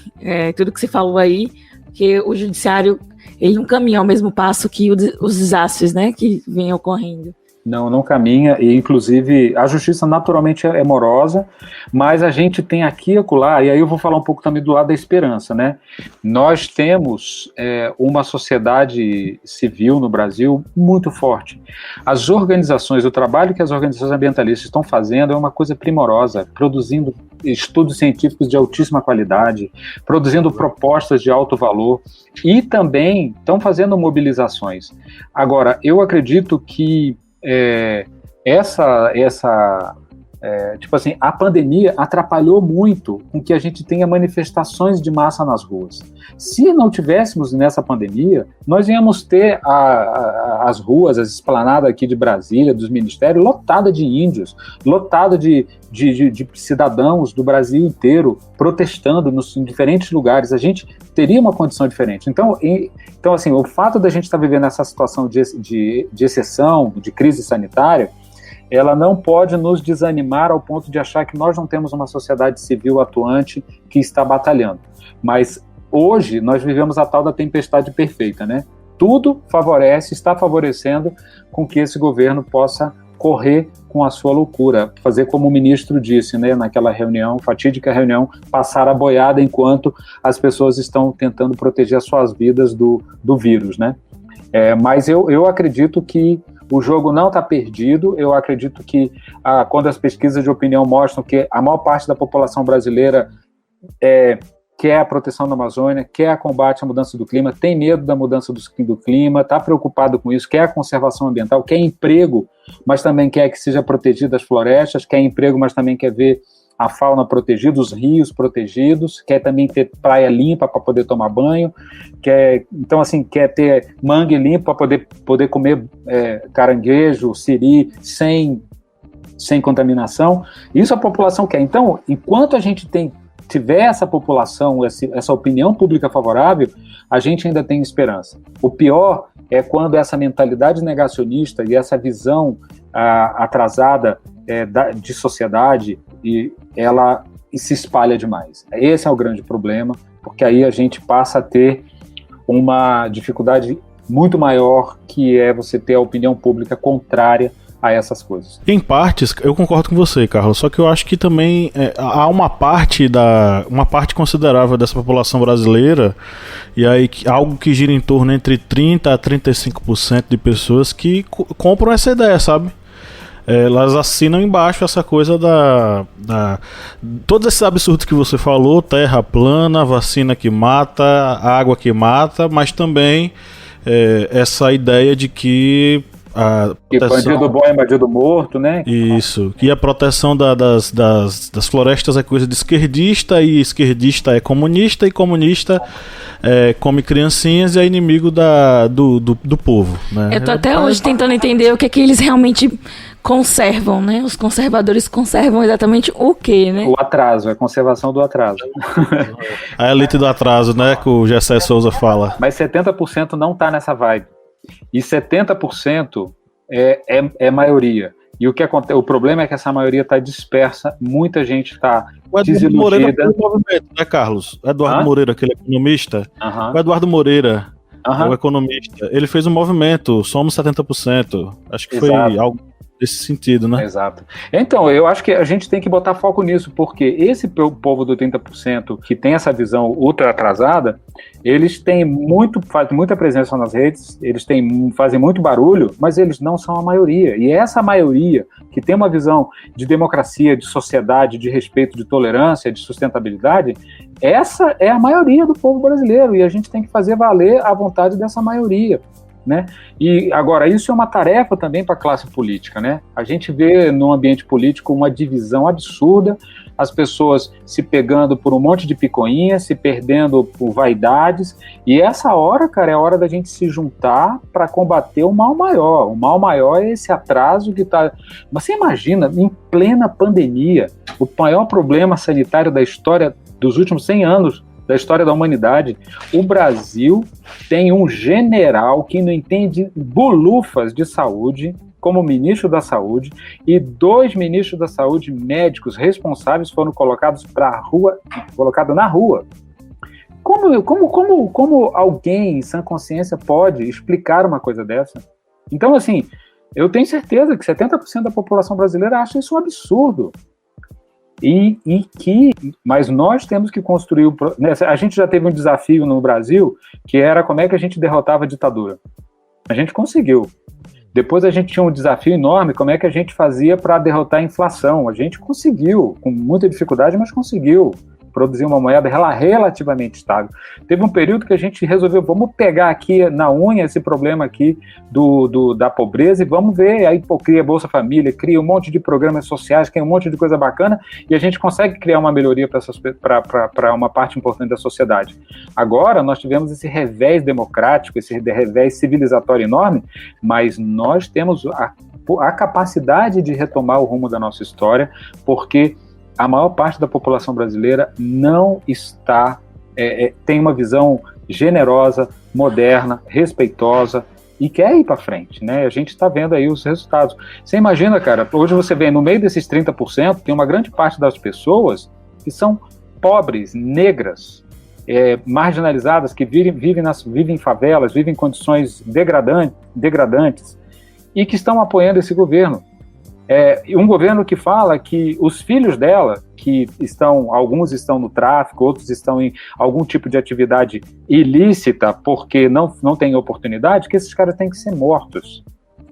tudo que você falou aí, que o judiciário, ele não caminha ao mesmo passo que os desastres, né, que vêm ocorrendo.
Não caminha, e inclusive a justiça naturalmente é morosa, mas a gente tem aqui e acolá, e aí eu vou falar um pouco também do lado da esperança, né? Nós temos uma sociedade civil no Brasil muito forte. As organizações, o trabalho que as organizações ambientalistas estão fazendo é uma coisa primorosa, produzindo estudos científicos de altíssima qualidade, produzindo propostas de alto valor, e também estão fazendo mobilizações. Agora, eu acredito que Tipo assim, a pandemia atrapalhou muito com que a gente tenha manifestações de massa nas ruas. Se não tivéssemos nessa pandemia, nós íamos ter as ruas, as esplanadas aqui de Brasília, dos ministérios, lotada de índios, lotada de cidadãos do Brasil inteiro protestando em diferentes lugares. A gente teria uma condição diferente. Então assim, o fato da gente estar vivendo essa situação de exceção, de crise sanitária, ela não pode nos desanimar ao ponto de achar que nós não temos uma sociedade civil atuante que está batalhando. Mas hoje nós vivemos a tal da tempestade perfeita, né? Tudo está favorecendo com que esse governo possa correr com a sua loucura, fazer como o ministro disse, né, naquela reunião, fatídica reunião, passar a boiada enquanto as pessoas estão tentando proteger as suas vidas do vírus, né? Mas eu acredito que o jogo não está perdido. Eu acredito que quando as pesquisas de opinião mostram que a maior parte da população brasileira quer a proteção da Amazônia, quer a combate à mudança do clima, tem medo da mudança do clima, está preocupado com isso, quer a conservação ambiental, quer emprego, mas também quer que seja protegida as florestas, quer emprego, mas também quer ver a fauna protegida, os rios protegidos, quer também ter praia limpa para poder tomar banho, quer ter mangue limpo para poder comer caranguejo, siri, sem contaminação. Isso a população quer. Então, enquanto a gente tiver essa população, essa opinião pública favorável, a gente ainda tem esperança. O pior é quando essa mentalidade negacionista e essa visão atrasada de sociedade, e ela se espalha demais. Esse é o grande problema, porque aí a gente passa a ter uma dificuldade muito maior, que é você ter a opinião pública contrária a essas coisas.
Em partes, eu concordo com você, Carlos, só que eu acho que também há uma parte considerável dessa população brasileira, e aí algo que gira em torno entre 30% a 35% de pessoas que compram essa ideia, sabe? Elas assinam embaixo essa coisa todos esses absurdos que você falou, terra plana, vacina que mata, água que mata, mas também essa ideia de que
bandido bom é bandido morto, né?
Isso, que a proteção das florestas é coisa de esquerdista, e esquerdista é comunista, e comunista come criancinhas e é inimigo do povo, né?
Eu tô até hoje tentando entender o que eles realmente conservam, né? Os conservadores conservam exatamente o quê, né?
O atraso, a conservação do atraso.
A elite do atraso, né? Que o Gessé Souza fala.
Mas 70% não tá nessa vibe. E 70% é maioria. E o problema é que essa maioria está dispersa, muita gente está desiludida.
Moreira foi um movimento, né, Carlos? Eduardo Moreira, aquele economista. O Eduardo Moreira, o economista, ele fez um movimento, somos 70%. Acho que foi algo nesse sentido, né?
Exato. Então, eu acho que a gente tem que botar foco nisso, porque esse povo do 30% que tem essa visão ultra atrasada, eles fazem muita presença nas redes, fazem muito barulho, mas eles não são a maioria. E essa maioria que tem uma visão de democracia, de sociedade, de respeito, de tolerância, de sustentabilidade, essa é a maioria do povo brasileiro, e a gente tem que fazer valer a vontade dessa maioria, né? E agora, isso é uma tarefa também para a classe política, né? A gente vê no ambiente político uma divisão absurda, as pessoas se pegando por um monte de picuinhas, se perdendo por vaidades, e essa hora, cara, é a hora da gente se juntar para combater o mal maior. O mal maior é esse atraso que está... Você imagina, em plena pandemia, o maior problema sanitário da história dos últimos 100 anos, da história da humanidade, o Brasil tem um general que não entende bolufas de saúde, como ministro da Saúde, e 2 ministros da Saúde médicos responsáveis foram colocados na rua. Como alguém em sã consciência pode explicar uma coisa dessa? Então, assim, eu tenho certeza que 70% da população brasileira acha isso um absurdo. Mas nós temos que construir... A gente já teve um desafio no Brasil, que era como é que a gente derrotava a ditadura. A gente conseguiu. Depois a gente tinha um desafio enorme, como é que a gente fazia para derrotar a inflação. A gente conseguiu, com muita dificuldade, mas conseguiu. produzir uma moeda relativamente estável. Teve um período que a gente resolveu, vamos pegar aqui na unha esse problema aqui da pobreza e vamos ver, aí cria Bolsa Família, cria um monte de programas sociais, cria um monte de coisa bacana e a gente consegue criar uma melhoria para uma parte importante da sociedade. Agora, nós tivemos esse revés democrático, esse revés civilizatório enorme, mas nós temos a capacidade de retomar o rumo da nossa história, porque a maior parte da população brasileira não está, tem uma visão generosa, moderna, respeitosa e quer ir para frente, né? A gente está vendo aí os resultados. Você imagina, cara, hoje você vê no meio desses 30%, tem uma grande parte das pessoas que são pobres, negras, marginalizadas, que vivem em favelas, vivem em condições degradantes e que estão apoiando esse governo. Um governo que fala que os filhos dela, alguns estão no tráfico, outros estão em algum tipo de atividade ilícita porque não tem oportunidade, que esses caras têm que ser mortos.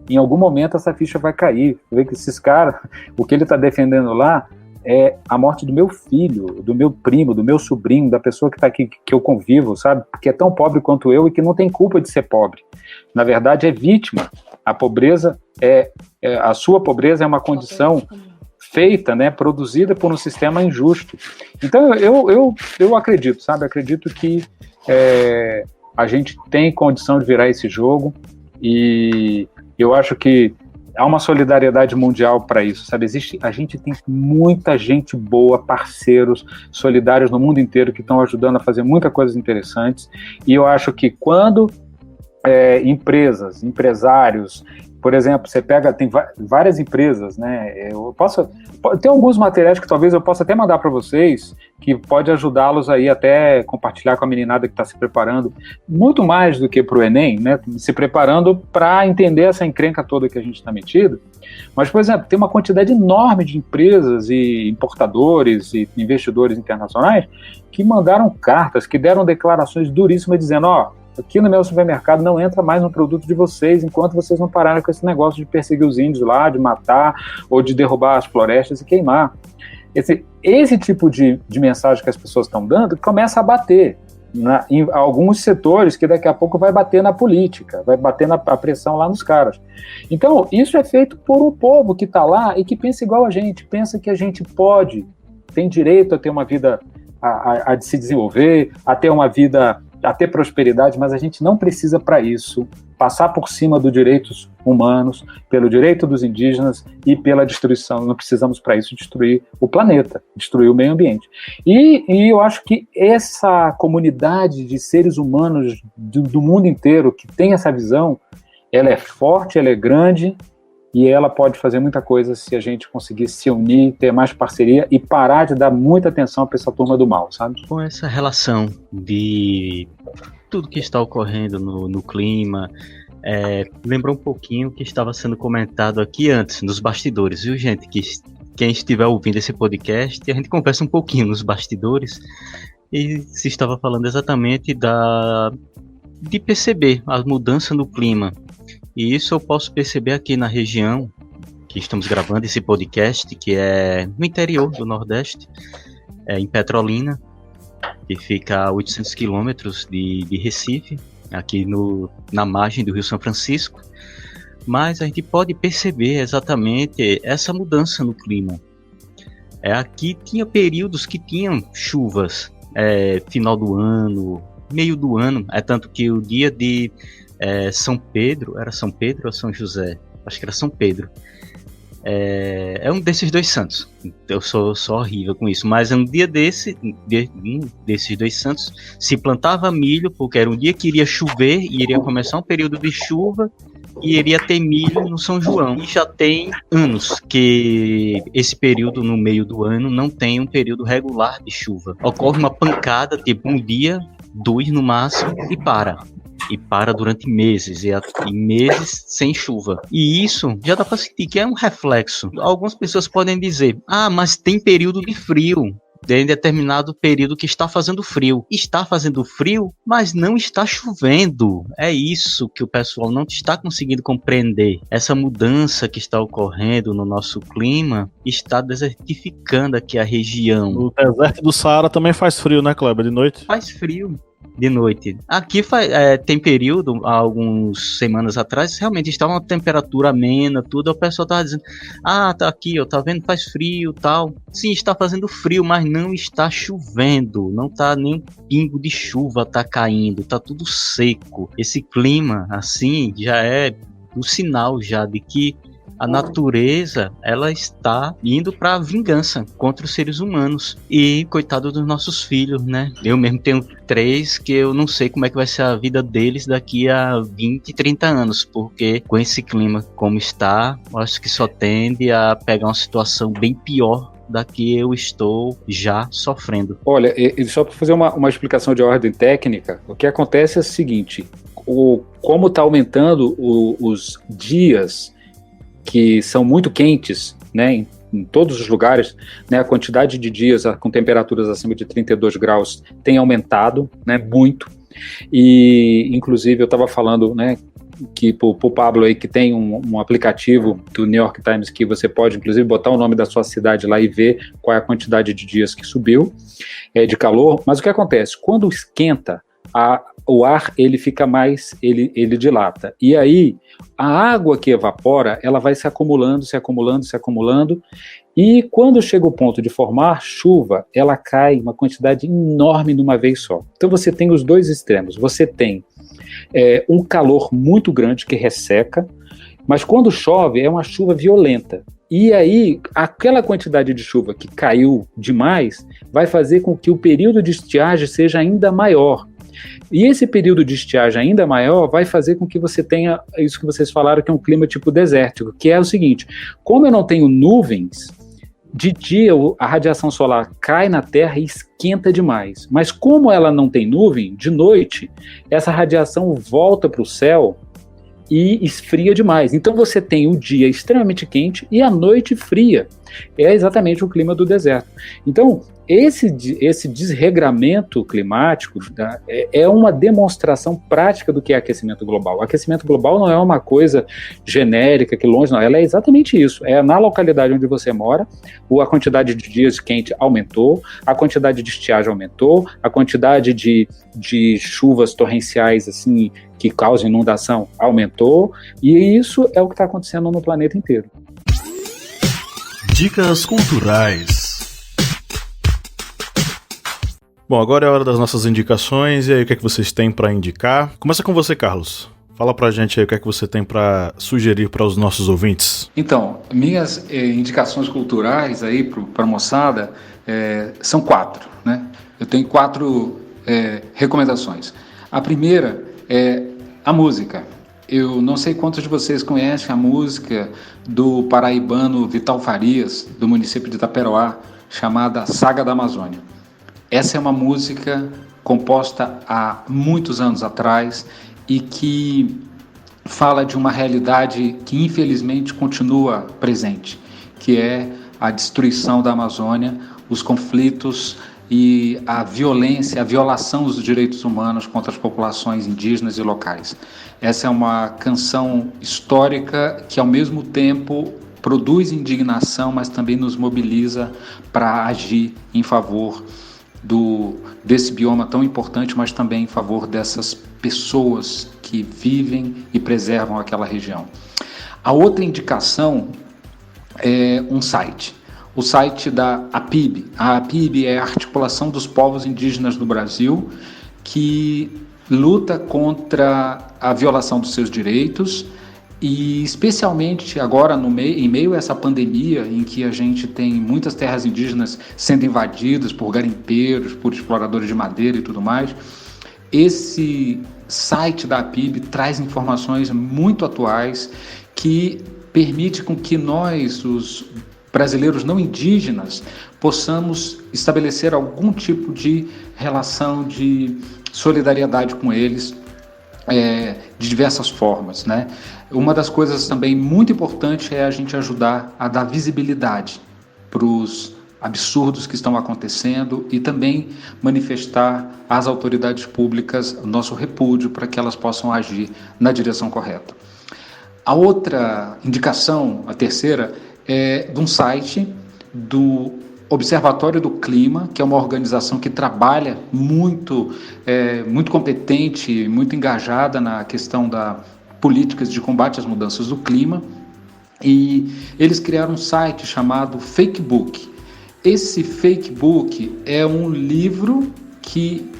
Em algum momento essa ficha vai cair. Vê que esses caras, o que ele está defendendo lá é a morte do meu filho, do meu primo, do meu sobrinho, da pessoa que está aqui, que eu convivo, sabe? Que é tão pobre quanto eu e que não tem culpa de ser pobre. Na verdade, é vítima. A pobreza a sua pobreza é uma condição feita, né, produzida por um sistema injusto. Então, eu acredito, sabe? Acredito que a gente tem condição de virar esse jogo e eu acho que há uma solidariedade mundial para isso, sabe? A gente tem muita gente boa, parceiros solidários no mundo inteiro que estão ajudando a fazer muitas coisas interessantes e eu acho que quando empresários, por exemplo, você pega, tem várias empresas, né? Tem alguns materiais que talvez eu possa até mandar para vocês, que pode ajudá-los aí até compartilhar com a meninada que está se preparando, muito mais do que para o Enem, né? Se preparando para entender essa encrenca toda que a gente está metido. Mas, por exemplo, tem uma quantidade enorme de empresas e importadores e investidores internacionais que mandaram cartas, que deram declarações duríssimas dizendo, aqui no meu supermercado não entra mais no produto de vocês enquanto vocês não pararem com esse negócio de perseguir os índios lá, de matar ou de derrubar as florestas e queimar. Esse tipo de mensagem que as pessoas estão dando começa a bater em alguns setores que daqui a pouco vai bater na política, vai bater na pressão lá nos caras. Então, isso é feito por um povo que está lá e que pensa igual a gente, pensa que a gente tem direito a ter uma vida, a se desenvolver, a ter uma vida, a ter prosperidade, mas a gente não precisa para isso passar por cima dos direitos humanos, pelo direito dos indígenas e pela destruição. Não precisamos para isso destruir o planeta, destruir o meio ambiente. E eu acho que essa comunidade de seres humanos do mundo inteiro que tem essa visão, ela é forte, ela é grande e ela pode fazer muita coisa se a gente conseguir se unir, ter mais parceria e parar de dar muita atenção para essa turma do mal, sabe?
Com essa relação de tudo que está ocorrendo no clima, lembrou um pouquinho o que estava sendo comentado aqui antes, nos bastidores, viu, gente? Quem estiver ouvindo esse podcast, a gente conversa um pouquinho nos bastidores e se estava falando exatamente de perceber a mudança no clima. E isso eu posso perceber aqui na região que estamos gravando esse podcast, que é no interior do Nordeste, em Petrolina, que fica a 800 quilômetros de Recife, aqui na margem do Rio São Francisco. Mas a gente pode perceber exatamente essa mudança no clima. Aqui tinha períodos que tinham chuvas, final do ano, meio do ano, tanto que o dia de São Pedro, era São Pedro ou São José? Acho que era São Pedro. É um desses dois santos. Eu sou horrível com isso, mas um dia desses dois santos se plantava milho, porque era um dia que iria chover e iria começar um período de chuva e iria ter milho no São João. E já tem anos que esse período no meio do ano não tem um período regular de chuva. Ocorre uma pancada, tipo um dia, 2 no máximo, e para durante meses, e meses sem chuva. E isso já dá para sentir que é um reflexo. Algumas pessoas podem dizer, mas tem período de frio. em determinado período que está fazendo frio. Está fazendo frio, mas não está chovendo. É isso que o pessoal não está conseguindo compreender. Essa mudança que está ocorrendo no nosso clima está desertificando aqui a região.
O deserto do Saara também faz frio, né, Kleber? De noite?
Faz frio de noite. Aqui tem período, há algumas semanas atrás, realmente estava uma temperatura amena, tudo, o pessoal estava dizendo, tá aqui, ó, tá vendo, faz frio, tal. Sim, está fazendo frio, mas não está chovendo, não tá nem um pingo de chuva tá caindo, tá tudo seco. Esse clima, assim, já é um sinal já de que a natureza, ela está indo para a vingança contra os seres humanos. E coitado dos nossos filhos, né? Eu mesmo tenho 3 que eu não sei como é que vai ser a vida deles daqui a 20, 30 anos, porque com esse clima como está, eu acho que só tende a pegar uma situação bem pior da que eu estou já sofrendo.
Olha, só para fazer uma explicação de ordem técnica, o que acontece é o seguinte, como está aumentando os dias que são muito quentes, né, em todos os lugares, né, a quantidade de dias com temperaturas acima de 32 graus tem aumentado, né, muito, e inclusive eu estava falando, né, que pro Pablo aí que tem um aplicativo do New York Times que você pode inclusive botar o nome da sua cidade lá e ver qual é a quantidade de dias que subiu, de calor, mas o que acontece? Quando esquenta, o ar ele fica mais, ele dilata, e aí a água que evapora, ela vai se acumulando, e quando chega o ponto de formar chuva, ela cai uma quantidade enorme de uma vez só. Então você tem os dois extremos, você tem um calor muito grande que resseca, mas quando chove é uma chuva violenta. E aí, aquela quantidade de chuva que caiu demais vai fazer com que o período de estiagem seja ainda maior. E esse período de estiagem ainda maior vai fazer com que você tenha isso que vocês falaram, que é um clima tipo desértico, que é o seguinte, como eu não tenho nuvens, de dia a radiação solar cai na Terra e esquenta demais, mas como ela não tem nuvem, de noite, essa radiação volta para o céu e esfria demais. Então você tem o dia extremamente quente e a noite fria. É exatamente o clima do deserto. Então, esse desregramento climático é uma demonstração prática do que é aquecimento global. O aquecimento global não é uma coisa genérica, que longe não. Ela é exatamente isso. É na localidade onde você mora, a quantidade de dias quente aumentou, a quantidade de estiagem aumentou, a quantidade de chuvas torrenciais assim, que causam inundação aumentou, e isso é o que está acontecendo no planeta inteiro.
Dicas culturais. Bom, agora é a hora das nossas indicações, e aí o que é que vocês têm para indicar? Começa com você, Carlos. Fala pra gente aí o que é que você tem para sugerir para os nossos ouvintes.
Então, minhas indicações culturais aí para a moçada são 4, né? Eu tenho 4 recomendações. A primeira é a música. Eu não sei quantos de vocês conhecem a música do paraibano Vital Farias, do município de Itaperoá, chamada Saga da Amazônia. Essa é uma música composta há muitos anos atrás e que fala de uma realidade que infelizmente continua presente, que é a destruição da Amazônia, os conflitos e a violência, a violação dos direitos humanos contra as populações indígenas e locais. Essa é uma canção histórica que, ao mesmo tempo, produz indignação, mas também nos mobiliza para agir em favor desse bioma tão importante, mas também em favor dessas pessoas que vivem e preservam aquela região. A outra indicação é um site. O site da APIB. A APIB é a Articulação dos Povos Indígenas do Brasil, que luta contra a violação dos seus direitos e especialmente agora em meio a essa pandemia em que a gente tem muitas terras indígenas sendo invadidas por garimpeiros, por exploradores de madeira e tudo mais, esse site da APIB traz informações muito atuais que permite com que nós, os brasileiros não indígenas, possamos estabelecer algum tipo de relação de solidariedade com eles, de diversas formas, né? Uma das coisas também muito importante é a gente ajudar a dar visibilidade para os absurdos que estão acontecendo e também manifestar às autoridades públicas o nosso repúdio para que elas possam agir na direção correta. A outra indicação, a terceira, é de um site do Observatório do Clima, que é uma organização que trabalha muito competente, muito engajada na questão das políticas de combate às mudanças do clima, e eles criaram um site chamado Fakebook. Esse Fakebook é um livro que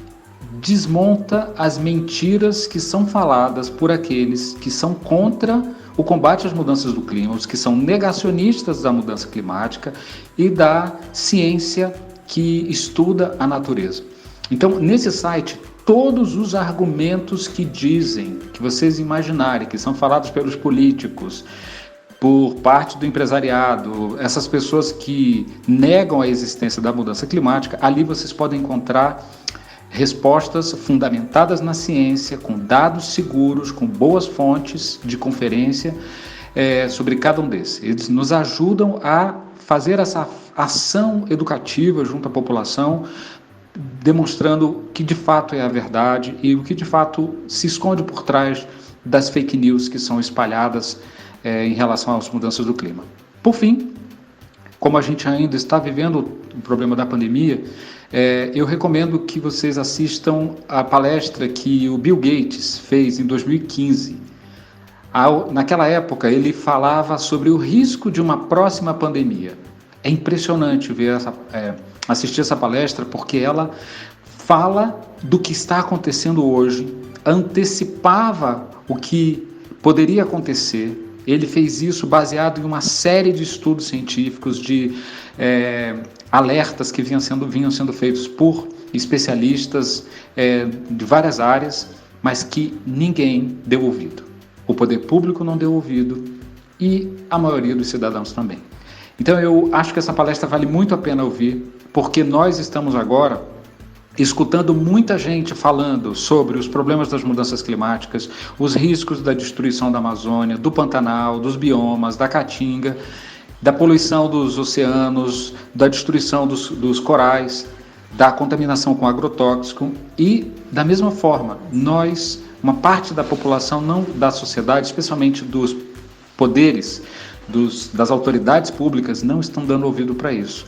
desmonta as mentiras que são faladas por aqueles que são contra o combate às mudanças do clima, os que são negacionistas da mudança climática e da ciência que estuda a natureza. Então, nesse site, todos os argumentos que dizem, que vocês imaginarem, que são falados pelos políticos, por parte do empresariado, essas pessoas que negam a existência da mudança climática, ali vocês podem encontrar respostas fundamentadas na ciência, com dados seguros, com boas fontes de conferência sobre cada um desses. Eles nos ajudam a fazer essa ação educativa junto à população, demonstrando o que de fato é a verdade e o que de fato se esconde por trás das fake news que são espalhadas em relação às mudanças do clima. Por fim, como a gente ainda está vivendo o problema da pandemia, eu recomendo que vocês assistam a palestra que o Bill Gates fez em 2015. Naquela época, ele falava sobre o risco de uma próxima pandemia. É impressionante assistir essa palestra, porque ela fala do que está acontecendo hoje, antecipava o que poderia acontecer. Ele fez isso baseado em uma série de estudos científicos, de alertas que vinham sendo feitos por especialistas de várias áreas, mas que ninguém deu ouvido. O poder público não deu ouvido e a maioria dos cidadãos também. Então eu acho que essa palestra vale muito a pena ouvir, porque nós estamos agora escutando muita gente falando sobre os problemas das mudanças climáticas, os riscos da destruição da Amazônia, do Pantanal, dos biomas, da Caatinga, da poluição dos oceanos, da destruição dos corais, da contaminação com agrotóxico e, da mesma forma, uma parte da população, não da sociedade, especialmente dos poderes, das autoridades públicas, não estão dando ouvido para isso.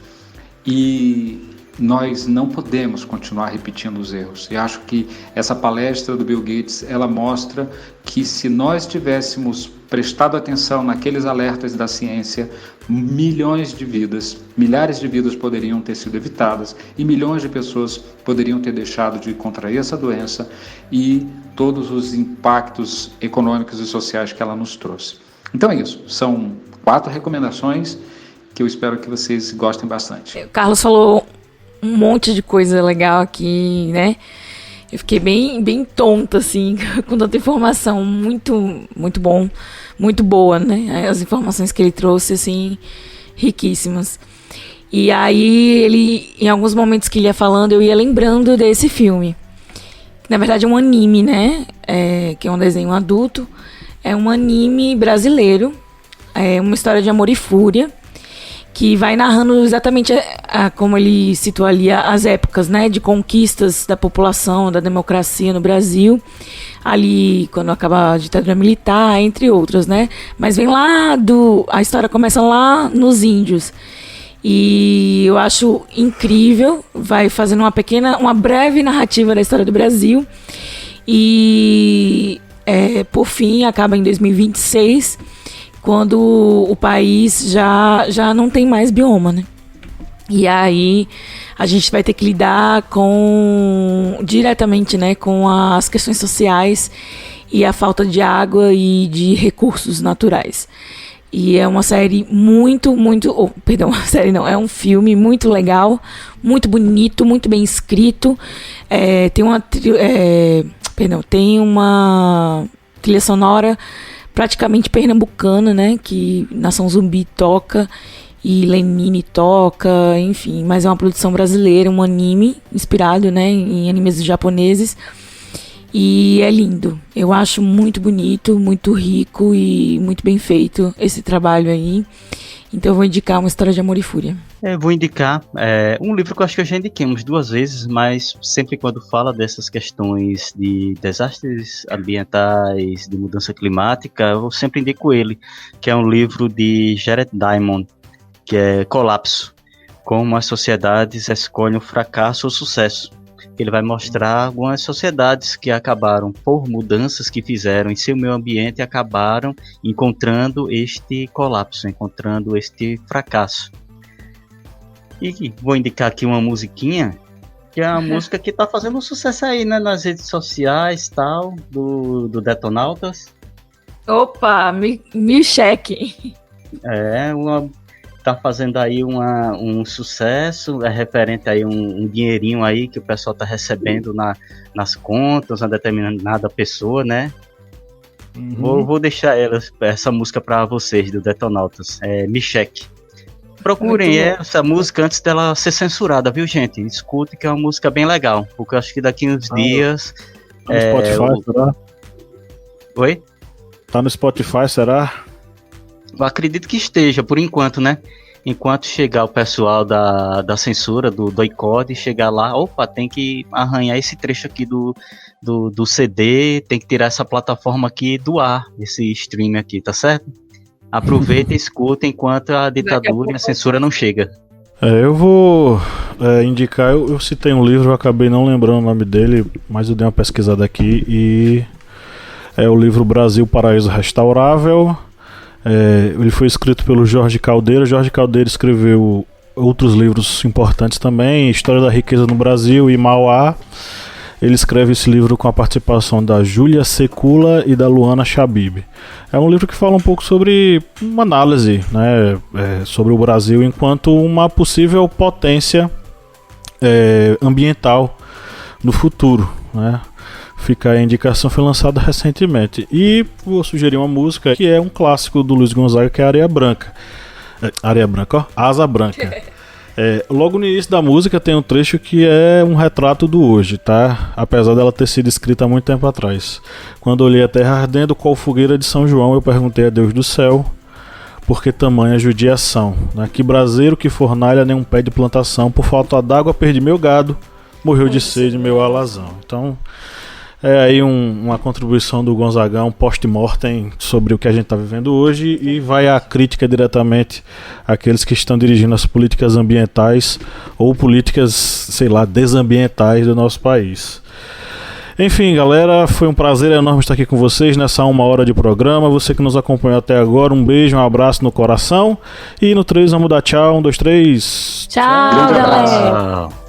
E nós não podemos continuar repetindo os erros. E acho que essa palestra do Bill Gates, ela mostra que se nós tivéssemos prestado atenção naqueles alertas da ciência, milhares de vidas poderiam ter sido evitadas e milhões de pessoas poderiam ter deixado de contrair essa doença e todos os impactos econômicos e sociais que ela nos trouxe. Então é isso, são 4 recomendações que eu espero que vocês gostem bastante.
O Carlos falou um monte de coisa legal aqui, né? Eu fiquei bem tonta, assim, com tanta informação, muito bom, muito boa, né? As informações que ele trouxe, assim, riquíssimas. E aí, ele, em alguns momentos que ele ia falando, eu ia lembrando desse filme. Que, na verdade, é um anime, né? Que é um desenho adulto. É um anime brasileiro. É uma história de amor e fúria, que vai narrando exatamente como ele citou ali as épocas, né, de conquistas da população, da democracia no Brasil, ali quando acaba a ditadura militar, entre outras, né, mas vem lá a história começa lá nos índios, e eu acho incrível, vai fazendo uma breve narrativa da história do Brasil, e por fim acaba em 2026, quando o país já não tem mais bioma, né? E aí a gente vai ter que lidar diretamente, né, com as questões sociais e a falta de água e de recursos naturais. E é uma série é um filme muito legal, muito bonito, muito bem escrito. Tem uma trilha sonora praticamente pernambucana, né, que Nação Zumbi toca e Lenine toca, enfim, mas é uma produção brasileira, um anime inspirado, né, em animes japoneses, e é lindo. Eu acho muito bonito, muito rico e muito bem feito esse trabalho aí. Então eu vou indicar Uma História de Amor e Fúria.
Eu vou indicar um livro que eu acho que eu já indiquei umas 2 vezes, mas sempre quando fala dessas questões de desastres ambientais, de mudança climática, eu sempre indico ele, que é um livro de Jared Diamond, que é Colapso, como as sociedades escolhem o fracasso ou o sucesso. Ele vai mostrar algumas sociedades que acabaram por mudanças que fizeram em seu meio ambiente e acabaram encontrando este colapso, encontrando este fracasso. E vou indicar aqui uma musiquinha, que é uma música que tá fazendo um sucesso aí, né, nas redes sociais e tal, do Detonautas.
Opa, me cheque.
Tá fazendo aí um sucesso, é referente aí um dinheirinho aí que o pessoal tá recebendo nas contas, uma determinada pessoa, né? Vou deixar essa música para vocês, do Detonautas, Me Cheque. Procurem essa música antes dela ser censurada, viu, gente? Escute, que é uma música bem legal, porque eu acho que daqui uns dias...
Tá no Spotify, será?
Oi?
Tá no Spotify, será?
Eu acredito que esteja, por enquanto, né? Enquanto chegar o pessoal da censura, do ICOD, chegar lá, opa, tem que arranhar esse trecho aqui do CD, tem que tirar essa plataforma aqui do ar, esse stream aqui, tá certo? Aproveita e escuta enquanto a ditadura e a censura não chega.
Eu vou indicar, eu citei um livro, eu acabei não lembrando o nome dele, mas eu dei uma pesquisada aqui e é o livro Brasil, Paraíso Restaurável. Ele foi escrito pelo Jorge Caldeira. Jorge Caldeira escreveu outros livros importantes também, História da Riqueza no Brasil e Mauá. Ele escreve esse livro com a participação da Júlia Secula e da Luana Chabib. É um livro que fala um pouco sobre uma análise, né, sobre o Brasil enquanto uma possível potência ambiental no futuro, né? Fica a indicação, foi lançada recentemente. E vou sugerir uma música que é um clássico do Luiz Gonzaga, que é Areia Branca. Asa Branca. Logo no início da música tem um trecho que é um retrato do hoje, tá? Apesar dela ter sido escrita há muito tempo atrás. Quando olhei a terra ardendo, qual fogueira de São João, eu perguntei a Deus do céu, por que tamanha judiação? Né? Que braseiro, que fornalha, nem um pé de plantação, por falta d'água perdi meu gado, morreu de sede meu alazão. Então... aí uma contribuição do Gonzagão post-mortem sobre o que a gente está vivendo hoje, e vai a crítica diretamente àqueles que estão dirigindo as políticas ambientais ou políticas, sei lá, desambientais do nosso país. Enfim, galera, foi um prazer enorme estar aqui com vocês nessa 1 hora de programa. Você que nos acompanhou até agora, um beijo, um abraço no coração. E no 3 vamos dar tchau. 1, 2, 3.
Tchau, galera.